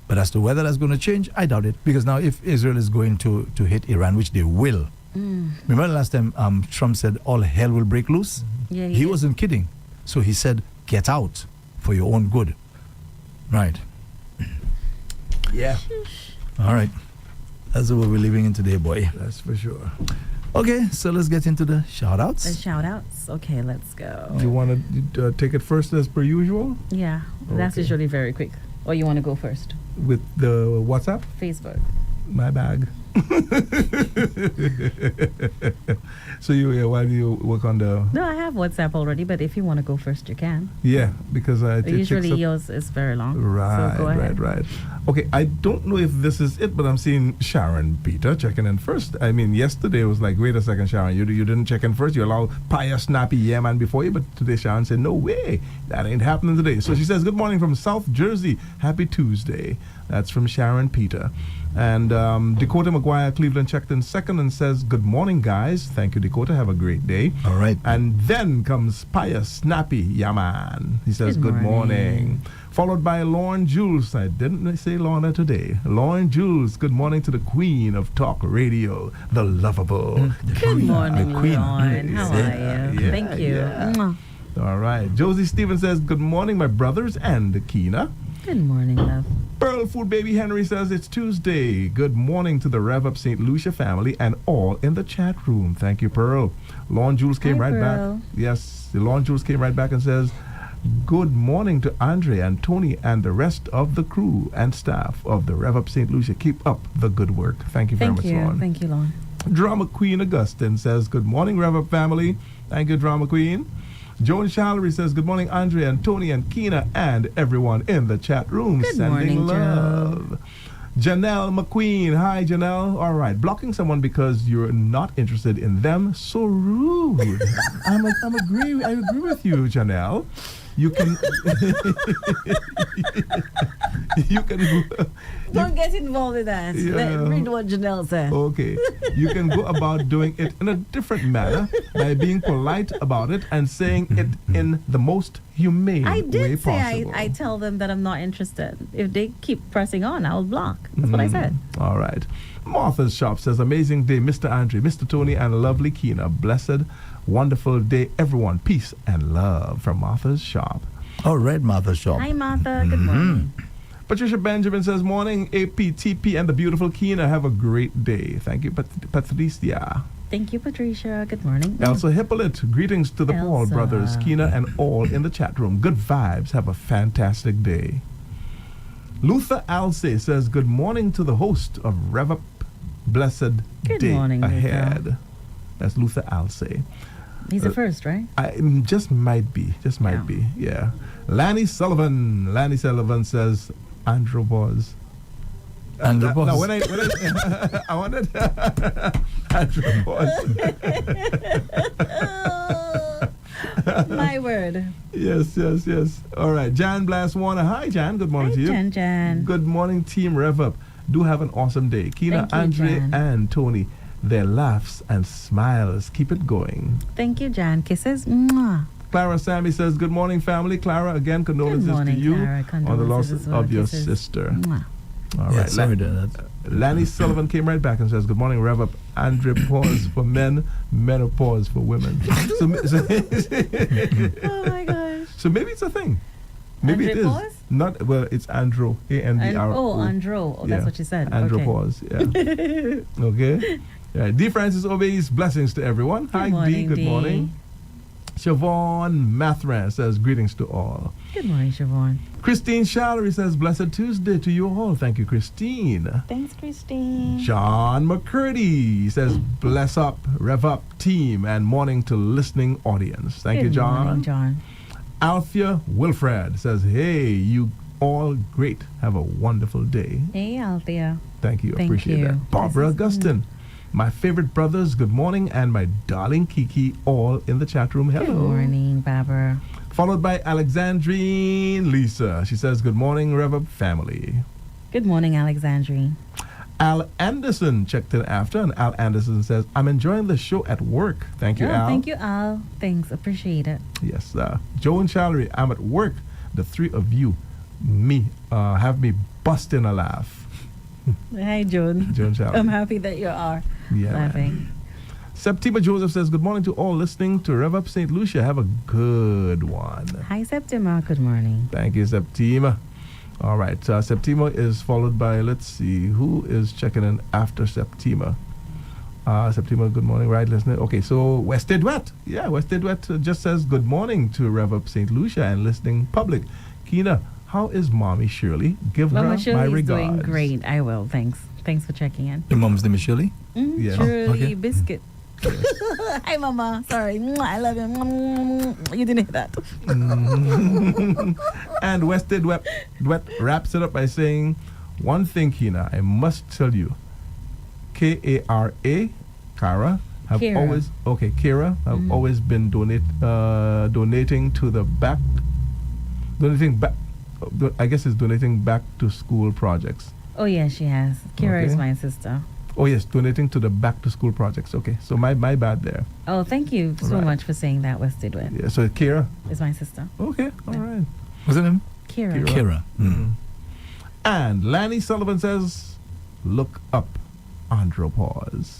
But as to whether that's going to change, I doubt it. Because now if Israel is going to hit Iran, which they will. Remember the last time Trump said all hell will break loose? Yeah, He wasn't kidding. So he said, get out for your own good. Right. Yeah. All right. That's what we're living in today, boy. That's for sure. Okay, so let's get into the shout-outs. The shout-outs. Okay, let's go. You want to take it first as per usual Yeah, that's Okay. usually very quick. Or you want to go first? with the WhatsApp? Facebook. My bag. So why do you work on the? No, I have WhatsApp already, but if you want to go first, you can. Yeah, because it Usually takes up- yours is very long. Right, So go ahead. right. Okay, I don't know if this is it, but I'm seeing Sharon Peter checking in first. I mean, yesterday it was like, wait a second, Sharon, you didn't check in first. You allowed Pious Snappy Yeah Man before you, but today Sharon said, no way, that ain't happening today. So she says, good morning from South Jersey. Happy Tuesday. That's from Sharon Peter. And Dakota McGuire Cleveland checked in second and says, good morning, guys. Thank you, Dakota. Have a great day. All right. And then comes Pious Snappy Yaman. He says, Good good morning. morning. Followed by Lauren Jules. I didn't say Lorna today. Lauren Jules, good morning to the queen of talk radio, the lovable. Good morning, The queen. Lauren. How Yeah, are you? yeah, Thank you. yeah. Mwah. All right. Josie Stevens says, good morning, my brothers and Keena. Good morning, love. Pearl Food Baby Henry says it's Tuesday. Good morning to the Rev-Up St. Lucia family and all in the chat room. Thank you, Pearl. Lauren Jules came Hi, right Pearl. back. Yes, Lauren Jules came right back and says, good morning to Andre and Tony and the rest of the crew and staff of the Rev-Up St. Lucia. Keep up the good work. Thank you very Thank much, you. Lauren. Thank you, Lauren. Drama Queen Augustine says, good morning, Rev-Up family. Thank you, Drama Queen. Joan Shallery says, good morning, Andre and Tony and Keena and everyone in the chat room. Good Sending morning, love. Janelle McQueen. Hi, Janelle. All right. Blocking someone because you're not interested in them. So rude. I agree with you, Janelle. You can Don't get involved in that. Yeah. Read what Janelle said. Okay. You can go about doing it in a different manner by being polite about it and saying it in the most humane I way did say possible. I tell them that I'm not interested. If they keep pressing on, I'll block. That's what I said. All right. Martha's Shop says, amazing day, Mr. Andre, Mr. Tony, and lovely Keena. Blessed, wonderful day, everyone. Peace and love from Martha's Shop. All right, Mother Shop. Hi, Martha. Good morning. Patricia Benjamin says, morning, APTP and the beautiful Keena. Have a great day. Thank you, Patricia. Thank you, Patricia. Good morning. Elsa Hippolyte, greetings to the Paul Elsa. brothers, Keena, and all in the chat room. Good vibes. Have a fantastic day. Luther Alce says, good morning to the host of Rev-Up. Blessed Good day morning, Luther. ahead. That's Luther Alce. He's the first, right? Just might be. Yeah. Lanny Sullivan says, Andrew Boz. Andrew Boz. No, when I I wanted Andrew Boz. My word. Yes. All right. Jan Blast Warner. Hi, Jan. Good morning Hi, to you. Jan. Good morning, Team Rev-Up. Do have an awesome day. Keena, Thank you, Andre, Jan. and Tony. Their laughs and smiles. Keep it going. Thank you, Jan. Kisses. Mwah. Clara Sammy says, good morning, family. Clara, again, condolences morning, to you Clara. on the loss Condolences as well. of your Kisses. sister. Mwah. All Yeah, right. sorry to that. Lanny Sullivan came right back and says, good morning, Rev-Up. Andre pause for men, menopause for women. Oh my gosh. So maybe it's a thing. Maybe Andre it is. Pause? Not, well, it's Andro. A-N-D-R-O. Andro. Oh, that's what you said. Andropause, yeah. Okay. Yeah. D. Francis obeys. Blessings to everyone. Hi, morning, D. Good D. morning. Siobhan Mathran says, greetings to all. Good morning, Siobhan. Christine Shallery says, blessed Tuesday to you all. Thank you, Christine. Thanks, Christine. John McCurdy says, bless up, rev up team, and morning to listening audience. Thank you, Good John. morning, John. Althea Wilfred says, hey, you all great. Have a wonderful day. Hey, Althea. Thank you. Thank Appreciate you. that. Barbara Augustin. My favorite brothers, good morning, and my darling Kiki, all in the chat room. Hello. Good morning, Barbara. Followed by Alexandrine Lisa. She says, good morning, Rev-Up family. Good morning, Alexandrine. Al Anderson checked in after, and Al Anderson says, I'm enjoying the show at work. Thank you, Al. Thank you, Al. Thanks. Appreciate it. Yes. Joan Shallery, I'm at work. The three of you, have me busting a laugh. Hi, Joan. Joan Shallery. I'm happy that you are laughing. Septima Joseph says, good morning to all listening to Rev Up St. Lucia. Have a good one. Hi, Septima. Good morning. Thank you, Septima. All right. Septima is followed by, let's see, who is checking in after Septima? Septima, good morning, right, listener? Okay, so West Edwet. Yeah, West Edwet just says good morning to Rev Up St. Lucia and listening public. Keena, how is Mommy Shirley? Give Mama her Shirley my is regards. doing great. I will. Thanks. Thanks for checking in. Your mom's name is Shirley? Yeah. Shirley okay. Biscuit. Hi, Mama. Sorry. I love you. You didn't hear that. And Wested Wet wraps it up by saying, one thing, Keena, I must tell you, K-A-R-A, Kara, have Kira. always, Kira, have always been donating to the back, I guess it's donating back to school projects. Oh, yeah, she has. Kira is Okay. my sister. Oh, yes, donating to the back to school projects. Okay, so my bad there. Oh, thank you so Right. much for saying that, West Edwin. Yeah, so Kira. Is my sister. Okay, all right. What's her name? Kira. Kira. And Lanny Sullivan says, look up andropause.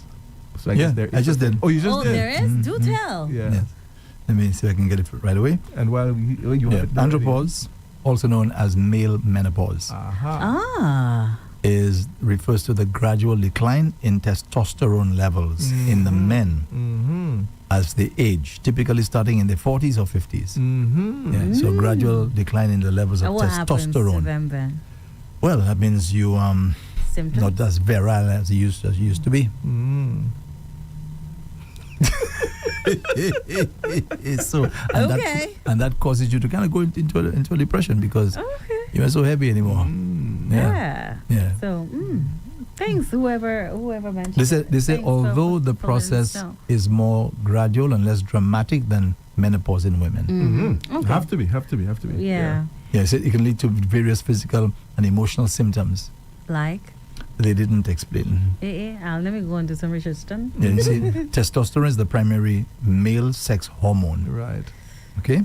So I guess there is I just did. Oh, you just Oh, did? there is? Do tell. Yeah. Yes. Let me see if I can get it right away. And while you Yeah. have it already. Andropause, also known as male menopause, Ah. refers to the gradual decline in testosterone levels in the men Mm-hmm. as they age, typically starting in their 40s or 50s. Mm-hmm. Yeah, so gradual decline in the levels of And what happens to testosterone. them then? Well, that means you Symptoms? not as virile as you used to be. Mm. So and Okay. that causes you to kind of go into a depression because Okay. you're not so heavy anymore. Yeah. Yeah. So, thanks, whoever mentioned They say it. Thanks although for the letting us process know. is more gradual and less dramatic than menopause in women. Mm-hmm. Okay. Have to be. Yeah. Yes, it can lead to various physical and emotional symptoms Like? they didn't explain. Let me go and do some research then. Yeah, you see, testosterone is the primary male sex hormone. Right. Okay?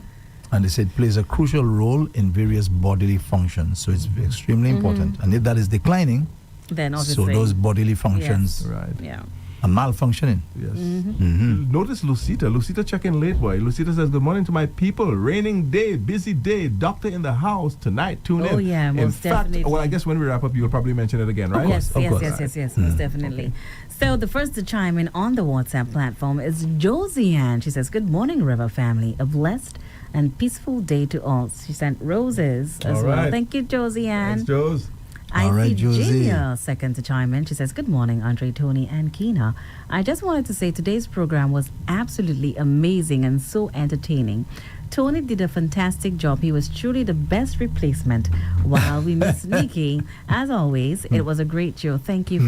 And they say it plays a crucial role in various bodily functions. So it's extremely important. And if that is declining, Then obviously. so those bodily functions Right. Yeah. are malfunctioning. Yes. Mhm. Notice Lucita. Lucita checking late, boy. Lucita says, good morning to my people. Raining day, busy day. Doctor in the house tonight. Tune in. Oh, yeah, In most fact, definitely. well, I guess when we wrap up, you'll probably mention it again, right? Yes, of yes, course. yes, most definitely. So the first to chime in on the WhatsApp platform is Josiane. She says, good morning, River family. A blessed and peaceful day to all. She sent roses as All well. right. Thank you, Josiane. Thanks, Joes. I All right, see Josie. Genia second to chime in. She says, good morning, Andre, Tony, and Keena. I just wanted to say today's program was absolutely amazing and so entertaining. Tony did a fantastic job. He was truly the best replacement. While we miss Nikki, as always, it was a great show. Thank you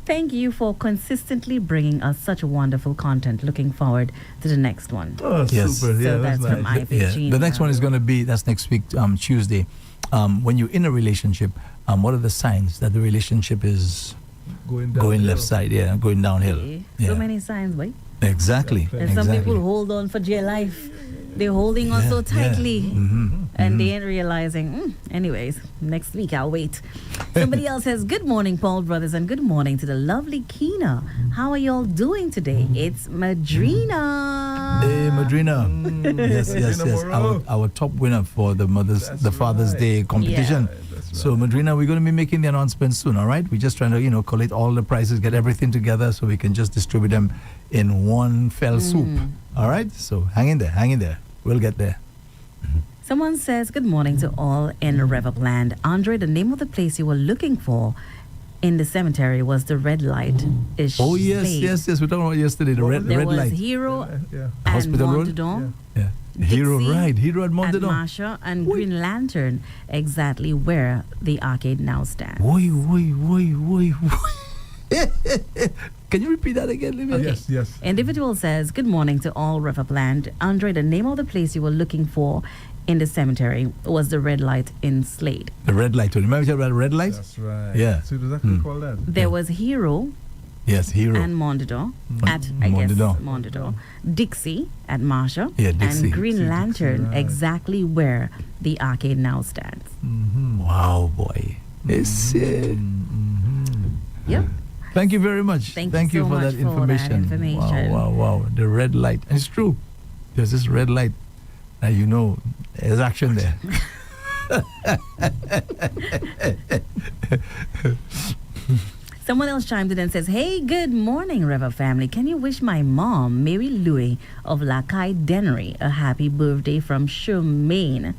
thank you for consistently bringing us such wonderful content. Looking forward to the next one. Oh, Yes. super. Yeah, So that's that's from nice. Ivy Yeah. Jean. The next one is going to be, that's next week, Tuesday. When you're in a relationship, what are the signs that the relationship is going downhill. left side? Yeah, going downhill. So Yeah. many signs, boy. Exactly. Yeah, And some exactly. people hold on for dear life. They're holding on so Yeah, tightly. yeah. Mhm, And mhm. they ain't realizing, anyways, next week I'll wait. Somebody else says, good morning, Paul Brothers, and good morning to the lovely Keena. How are y'all doing today? It's Madrina. Hey, Madrina. Yes, yes, Madrina yes. Moreau. Our top winner for the That's Father's right. Day competition. Yeah, that's So, right. Madrina, we're going to be making the announcement soon, all right? We're just trying to, collate all the prices, get everything together so we can just distribute them in one fell swoop. All right? So, hang in there. We'll get there. Someone says, good morning to all in Rev-Up land. Andre, the name of the place you were looking for in the cemetery was the red light. Oh, yes. We were talking about yesterday, the red There was light. Hero Yeah. and Hospital Road? Montedon. Yeah. Hero, Dixie right. Hero at And Montedon. Marsha and Green Lantern, exactly where the arcade now stands. Woi. Can you repeat that again, Libby? Okay. Yes. Individual says, good morning to all Rev-Up land. Andre, the name of the place you were looking for in the cemetery was the red light in Slade. The red light. Remember we talked about red light? That's right. Yeah. So it was actually called that. There was Hero Yes, Hero. and Mondador at, I guess, Mondador. Mondador. Dixie at Marsha. Yeah, Dixie. And Green Dixie, Lantern, right. exactly where the arcade now stands. Wow, boy. It's it. Yep. Thank you very much. Thank you so for much that for that information. information. Wow. The red light. And it's true. There's this red light. Now there's action there. Someone else chimed in and says, hey, good morning, Rev-Up family. Can you wish my mom, Mary Louie of Lakai Dennery, a happy birthday from Charmaine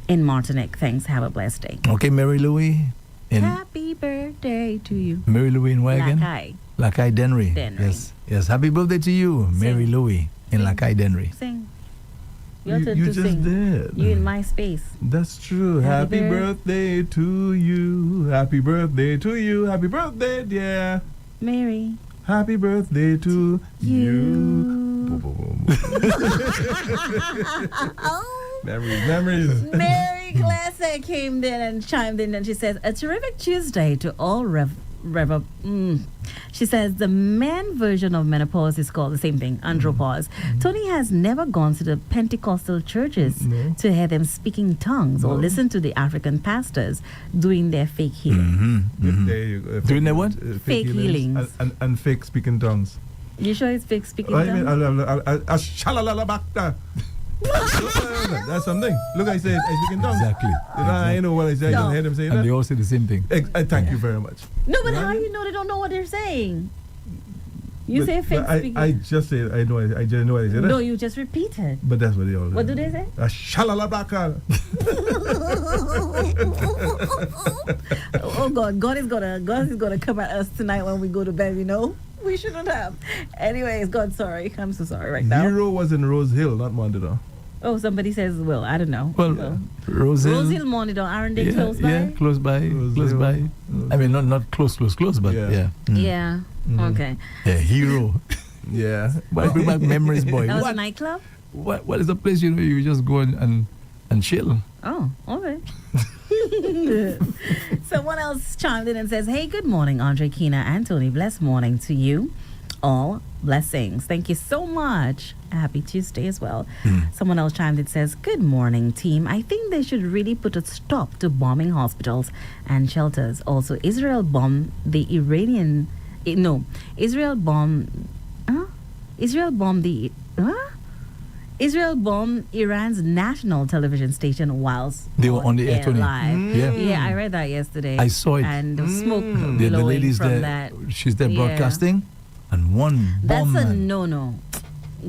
in Martinique? Thanks. Have a blessed day. Okay, Mary Louie. Happy birthday to you. Mary Louie in where again? Lakai. Lakai Dennery. Dennery. Yes. Happy birthday to you, Mary Sing. Louie in Sing. Lakai Dennery. Sing. You turn to just sing. did. You in my space. That's true. Happy Happy birthday to you. Happy birthday to you. Happy birthday, dear. Mary. Happy birthday to you. You. Boom, boom, boom. Memories. Mary Glaser came in and chimed in and she says, a terrific Tuesday to all Rev-Up. She says the men version of menopause is called the same thing, andropause. Tony has never gone to the Pentecostal churches No. to hear them speaking tongues or No. listen to the African pastors doing their fake healing. There you go. Doing the what? Fake healings. And fake speaking tongues. You sure it's fake speaking I tongues? mean, shalalabakta. That's something. Look, I said, I speak in tongues. Exactly. I know what I say. I No. don't hear them saying And they that. all say the same thing. Thank you very much. No, but how Right? you know they don't know what they're saying? You But- say fake but speaking. I just say, I just know what I say. No, you just repeat it. But that's what they all What do they say? Shalalabaka. Oh God, God is gonna come at us tonight when we go to bed. We shouldn't have. Anyways, God, sorry, I'm so sorry right now. Hero was in Rose Hill, not Mondador. Oh, somebody says, well, I don't know. Well, Rose Hill. Rose Hill Monitor, aren't they close by? Yeah, close by. Rose Close Hill. by. I mean, not close, but Yeah. yeah. Mm. Yeah. Okay. Yeah, Hero. Yeah. Why bring back memories, boy? That was a What? nightclub. What is the place you just go and chill? Oh, okay. Someone else chimed in and says, hey, good morning, Andre, Keena, and Tony. Blessed morning to you. All blessings. Thank you so much. Happy Tuesday as well. Someone else chimed in, says, good morning, team. I think they should really put a stop to bombing hospitals and shelters. Also, Israel bombed the Iranian... Israel bombed Iran's national television station whilst They were on the air, Tony. live. Yeah. Yeah, I read that yesterday. I saw it. And the smoke The blowing lady's from there. that. She's there Yeah. broadcasting, and one That's bomb. a man. no-no.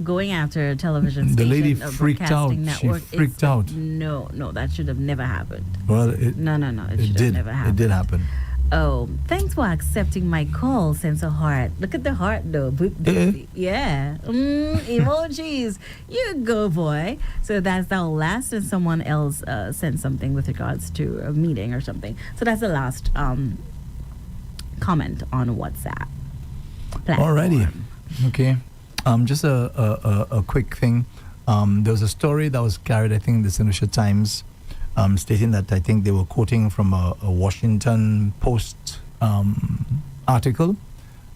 Going after a television The station. lady or freaked out. broadcasting She network, freaked out. No, that should have never happened. Well, it No, it should have did. never It happened. did happen. Oh, thanks for accepting my call, Sense of Heart. Look at the heart, though. Boop, boop. Yeah. Emojis. You go, boy. So that's our last, and someone else sent something with regards to a meeting or something. So that's the last comment on WhatsApp platform. Alrighty. Okay. Just a quick thing. There was a story that was carried, I think, in the St. Lucia Times, stating that I think they were quoting from a Washington Post article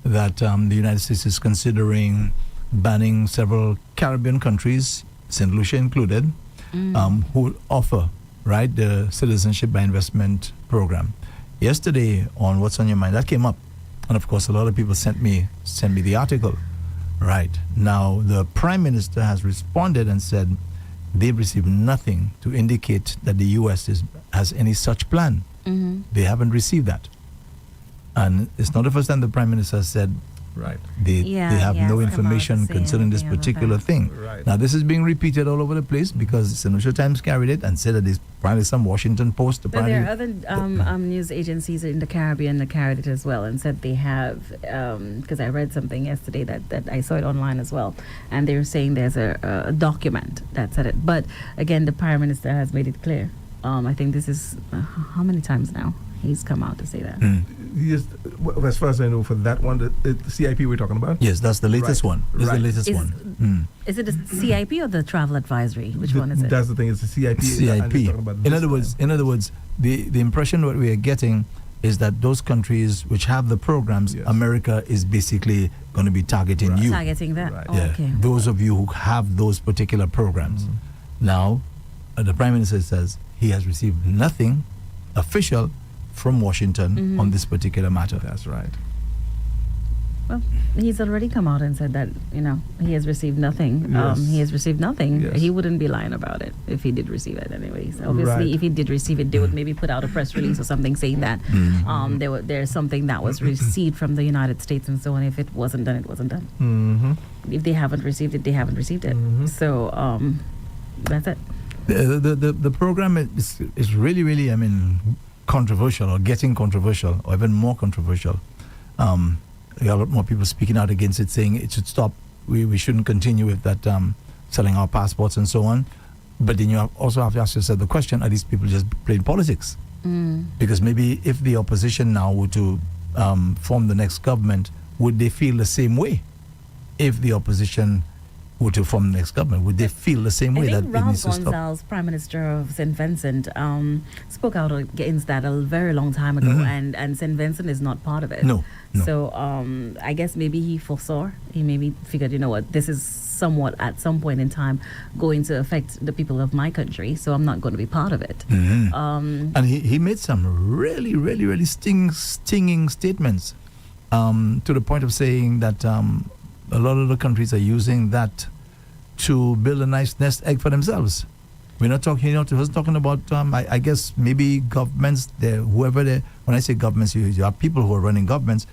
that the United States is considering banning several Caribbean countries, St. Lucia included, who offer, right, the citizenship by investment program. Yesterday on What's on Your Mind, that came up. And of course, a lot of people sent me the article. Right. Now, the Prime Minister has responded and said they've received nothing to indicate that the U.S. has any such plan. They haven't received that. And it's not the first time the Prime Minister has said Right. they have no information concerning this anything about particular that. thing. Right. Now, this is being repeated all over the place because the St. Lucia Times carried it and said that there's probably some Washington Post. But there are other news agencies in the Caribbean that carried it as well and said they have, because I read something yesterday that I saw it online as well, and they were saying there's a document that said it. But again, the Prime Minister has made it clear. I think this is, how many times now he's come out to say that? As far as I know, for that one, the CIP we're talking about? Yes, that's the latest Right. one. This is the Right. latest one. Is it the CIP or the travel advisory? Which one is it? That's the thing, it's the CIP. and CIP. you're talking about In this other words, the impression what we are getting is that those countries which have the programs, Yes. America is basically going to be targeting Right. you. Targeting that? Right. Oh, Yeah, okay. those of you who have those particular programs. Now, the Prime Minister says he has received nothing official from Washington on this particular matter. That's right. Well, he's already come out and said that, he has received nothing. Yes. He has received nothing. Yes. He wouldn't be lying about it if he did receive it anyways. Obviously, Right. if he did receive it, they would maybe put out a press release or something saying that there's something that was received from the United States and so on. If it wasn't done, it wasn't done. If they haven't received it, they haven't received it. So that's it. The program is really, really, controversial or getting controversial or even more controversial. There are a lot more people speaking out against it, saying it should stop. We shouldn't continue with that selling our passports and so on. But then you also have to ask yourself the question, are these people just playing politics? Because maybe if the opposition now were to form the next government, would they feel the same way? If the opposition were to form the next government, would they feel the same way I that think it Ralph needs to stop? Gonsalves, Prime Minister of St. Vincent, spoke out against that a very long time ago, and St. Vincent is not part of it. No. So I guess maybe he foresaw, he maybe figured, you know what, this is somewhat at some point in time going to affect the people of my country, so I'm not going to be part of it. And he made some really, really, really stinging statements to the point of saying that a lot of the countries are using that to build a nice nest egg for themselves. We're not talking, he was talking about, I guess, maybe governments, when I say governments, you have people who are running governments,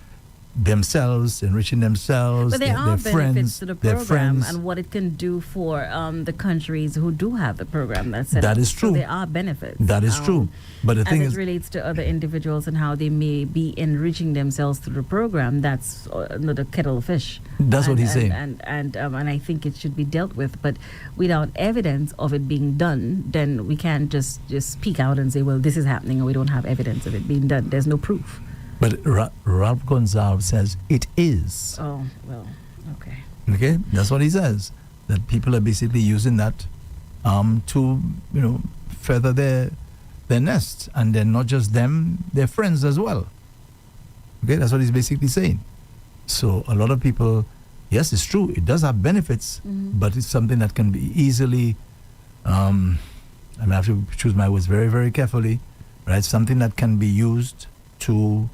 themselves, enriching themselves, But there are their benefits friends, to the their program friends. and what it can do for the countries who do have the program that's set That up. is true. So there are benefits. That is true. But the thing as is, it relates to other individuals and how they may be enriching themselves through the program, that's another kettle of fish. That's what he's saying. And I think it should be dealt with. But without evidence of it being done, then we can't just speak out and say, well, this is happening, or we don't have evidence of it being done. There's no proof. but Ralph Gonsalves says it is. Oh, well, okay. Okay, that's what he says. That people are basically using that to, feather their nests, and then not just them, their friends as well. Okay, that's what he's basically saying. So a lot of people, yes, it's true, it does have benefits, but it's something that can be easily, I have to choose my words very, very carefully, right? Something that can be used to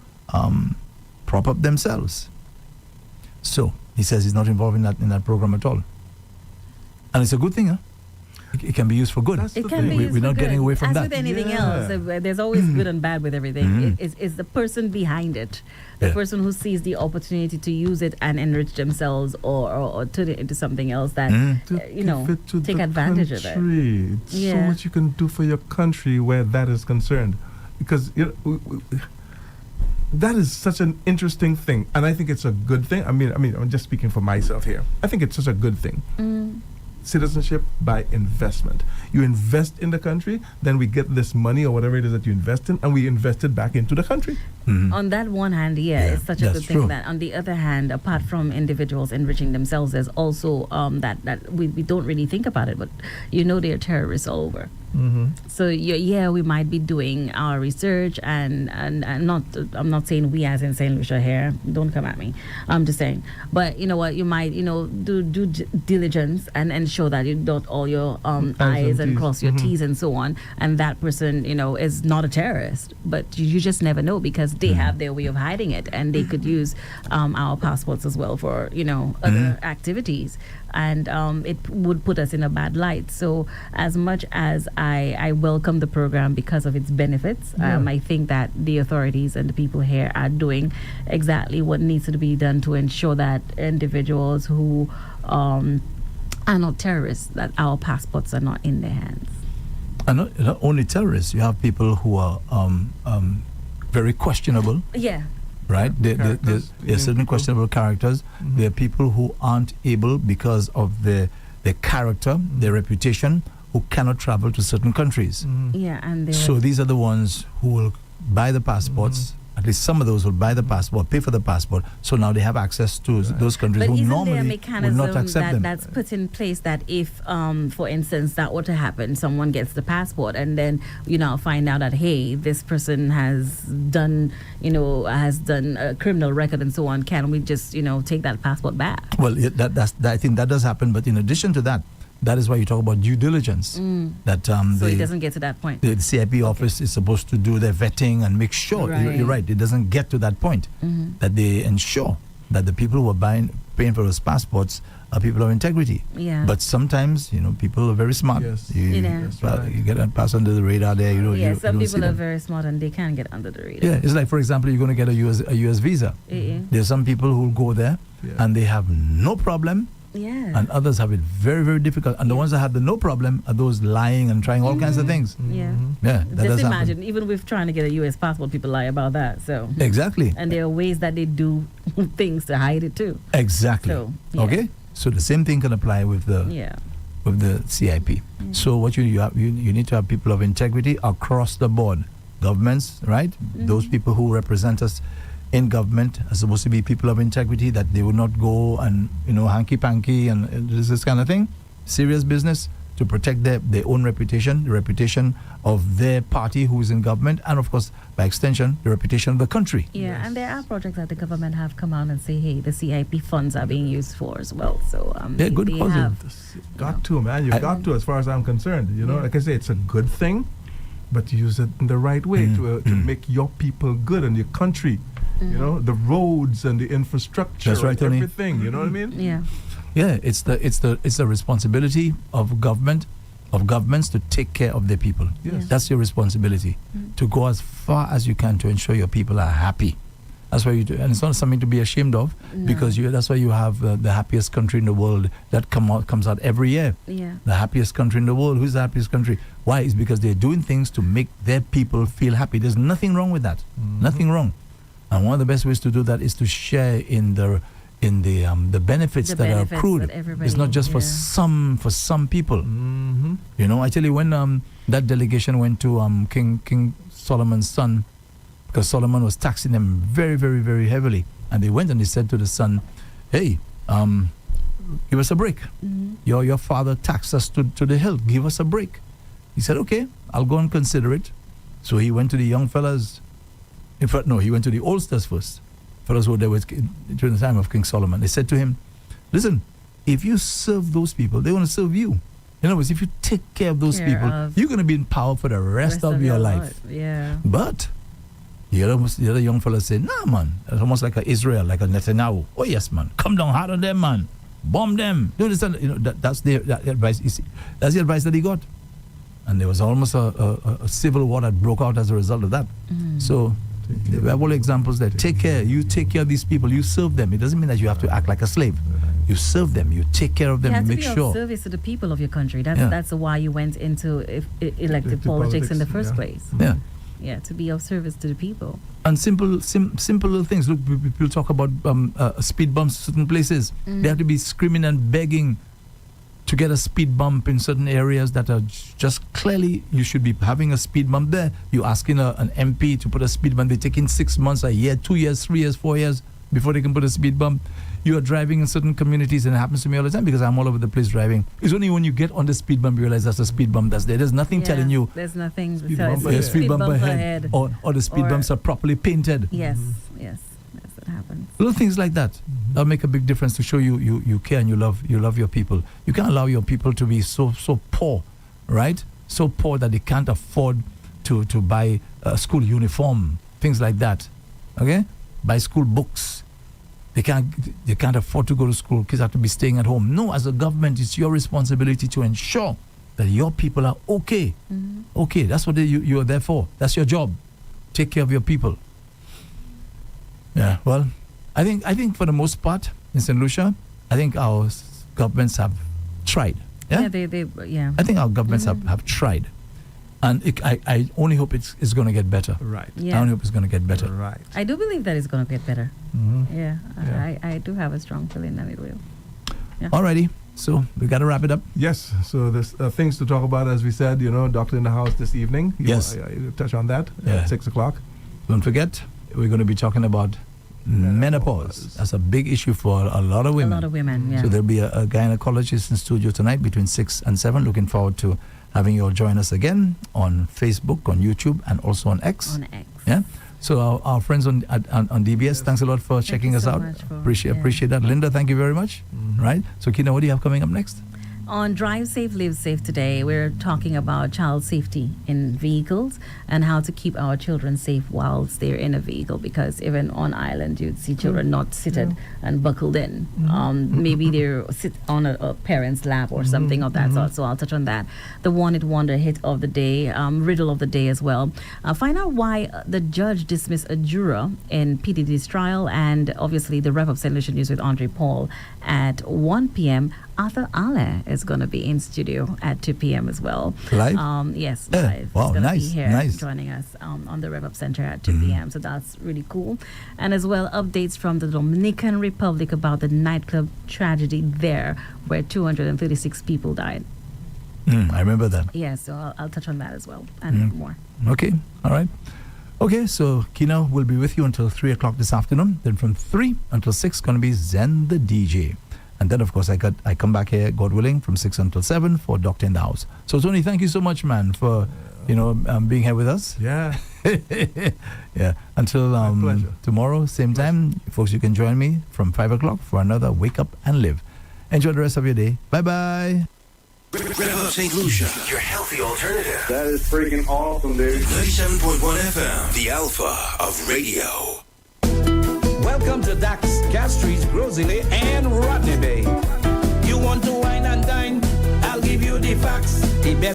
prop up themselves. So he says he's not involved in that program at all, and it's a good thing, huh? It can be used for good. That's It the can thing. be used We're for not good. getting away from As that. with anything Yeah. else, there's always good and bad with everything. It's the person behind it, the Yeah. person who sees the opportunity to use it and enrich themselves or turn it into something else that, To give it to take the advantage of it. country. So Yeah. much you can do for your country where that is concerned, because that is such an interesting thing, and I think it's a good thing. I mean, I'm just speaking for myself here. I think it's such a good thing. Citizenship by investment. You invest in the country, then we get this money or whatever it is that you invest in, and we invest it back into the country. On that one hand, it's such a that's good thing. true. That on the other hand, apart from individuals enriching themselves, there's also that we don't really think about it, but there are terrorists all over. So we might be doing our research and not. I'm not saying we as in St. Lucia here. Don't come at me. I'm just saying. But you know what? You might do diligence and ensure that you dot all your I's and cross your T's and so on. And that person is not a terrorist. But you just never know, because they have their way of hiding it, and they could use our passports as well for other activities. And it would put us in a bad light. So as much as I welcome the program because of its benefits, I think that the authorities and the people here are doing exactly what needs to be done to ensure that individuals who are not terrorists, that our passports are not in their hands. And not only terrorists, you have people who are very questionable. Yeah. Right? There are certain questionable characters. There are people who aren't able, because of their character, their reputation, who cannot travel to certain countries. Yeah, and so these are the ones who will buy the passports. At least some of those will buy the passport, pay for the passport. So now they have access to those countries who normally would not accept them. That's put in place that if, for instance, that were to happen, someone gets the passport and then find out that, hey, this person has done a criminal record and so on. Can we just take that passport back? Well, I think that does happen. But in addition to that, that is why you talk about due diligence. That so it doesn't get to that point. The CIP office is supposed to do their vetting and make sure. Right. You're right. It doesn't get to that point. That they ensure that the people who are paying for those passports are people of integrity. Yeah. But sometimes people are very smart. Yes. You get and pass under the radar there. Some people are very smart and they can get under the radar. Yeah, it's like, for example, you're going to get a US visa. There's some people who will go there and they have no problem. Yeah. And others have it very, very difficult. And the ones that have the no problem are those lying and trying all kinds of things. Yeah. Yeah. That Just does imagine, happen. even with trying to get a US passport, people lie about that. So Exactly. And there are ways that they do things to hide it too. Exactly. So, Okay. So the same thing can apply with the CIP. So what you need to have people of integrity across the board. Governments, right? Those people who represent us in government are supposed to be people of integrity, that they would not go and hanky-panky and this kind of thing. Serious business to protect their own reputation, the reputation of their party who is in government, and of course, by extension, the reputation of the country. Yeah, and there are projects that the government have come out and say, hey, the CIP funds are being used for as well. So good they cause. have Got to, man. You've got to, as far as I'm concerned. Like I say, it's a good thing, but use it in the right way to make your people good and your country. The roads and the infrastructure. That's right, Tony. Everything. You know what I mean? Yeah. Yeah, it's the responsibility of governments to take care of their people. Yes. That's your responsibility, to go as far as you can to ensure your people are happy. That's why you do, and it's not something to be ashamed of, because that's why you have the happiest country in the world that comes out every year. Yeah. The happiest country in the world. Who's the happiest country? Why? It's because they're doing things to make their people feel happy. There's nothing wrong with that. Nothing wrong. And one of the best ways to do that is to share in the benefits that are accrued. It's not just for some people. I tell you, when that delegation went to King Solomon's son, because Solomon was taxing them very, very, very heavily, and they went and they said to the son, "Hey, give us a break. Your father taxed us to the hilt. Give us a break." He said, "Okay, I'll go and consider it." So he went to the young fellas. In fact, no, he went to the oldsters first. Fellows who were there during the time of King Solomon. They said to him, "Listen, if you serve those people, they want to serve you. In other words, if you take care of those people, you're going to be in power for the rest of your life." Yeah. But the other young fellow said, "Nah, man. It's almost like a Israel, like a Netanyahu. Oh, yes, man. Come down hard on them, man. Bomb them." You understand? That's the advice. That's the advice that he got. And there was almost a civil war that broke out as a result of that. So we have all examples there. Take care. You take care of these people. You serve them. It doesn't mean that you have to act like a slave. You serve them. You take care of them. You You have to make be sure. of service to the people of your country. That's why you went into elective politics in the first place. Yeah. Yeah, to be of service to the people. And simple little things. Look, people talk about speed bumps in certain places. They have to be screaming and begging to get a speed bump in certain areas that are just clearly you should be having a speed bump there. You're asking an MP to put a speed bump. They're taking 6 months, a year, 2 years, 3 years, 4 years before they can put a speed bump. You are driving in certain communities, and it happens to me all the time because I'm all over the place driving. It's only when you get on the speed bump you realize that's a speed bump that's there. There's nothing telling you. There's nothing. Speed so bump it's speed bump ahead. ahead. Or the speed bumps are properly painted. Yes, yes, that happens. Little things like that that'll make a big difference to show you care and you love your people. You can't allow your people to be so poor, right? So poor that they can't afford to buy a school uniform, things like that. Okay, buy school books. They can't afford to go to school. Kids have to be staying at home. No, as a government, it's your responsibility to ensure that your people are okay. Okay, that's what you are there for. That's your job. Take care of your people. Yeah, well, I think for the most part in St. Lucia, I think our governments have tried. Yeah, yeah. I think our governments have tried, and I only hope it's going to get better. Right. Yeah. I only hope it's going to get better. Right. I do believe that it's going to get better. Yeah. I do have a strong feeling that it will. Yeah. Alrighty, so we got to wrap it up. Yes. So there's things to talk about, as we said. Doctor in the house this evening. Yes. You touch on that at 6 o'clock. Don't forget, we're going to be talking about menopause. That's a big issue for a lot of women. A lot of women, yeah. So there'll be a gynecologist in studio tonight between 6 and 7. Looking forward to having you all join us again on Facebook, on YouTube, and also on X. On X. Yeah. So our friends on DBS, thanks a lot for checking us out. Appreciate that. Linda, thank you very much. Right. So Keena, what do you have coming up next? On Drive Safe, Live Safe today, we're talking about child safety in vehicles and how to keep our children safe whilst they're in a vehicle, because even on island, you'd see children not seated and buckled in. Maybe they're sit on a parent's lap or something of that sort. So I'll touch on that. The Wanted Wonder hit of the day, riddle of the day as well. Find out why the judge dismissed a juror in PDD's trial, and obviously the Rev-Up Slu News with Andre Paul at 1 p.m. Arthur Ale is going to be in studio at 2 p.m. as well. Live? Yes, Yeah. live. Wow, He's going to nice, be here nice. joining us on the Rev-Up Center at 2 p.m. So that's really cool. And as well, updates from the Dominican Republic about the nightclub tragedy there, where 236 people died. I remember that. Yeah, so I'll touch on that as well and more. Okay, all right. Okay, so Keena will be with you until 3 o'clock this afternoon. Then from 3 until 6, going to be Zen the DJ. And then, of course, I come back here, God willing, from 6 until 7 for Doctor in the House. So, Tony, thank you so much, man, for, being here with us. Yeah. Yeah. Until pleasure. tomorrow, same time, folks, you can join me from 5 o'clock for another Wake Up and Live. Enjoy the rest of your day. Bye-bye. Rev-Up St. Lucia, your healthy alternative. That is freaking awesome, dude. 37.1 FM, the alpha of radio. Welcome to Dax, Castries, Grosley, and Rodney Bay. You want to wine and dine? I'll give you the facts. The best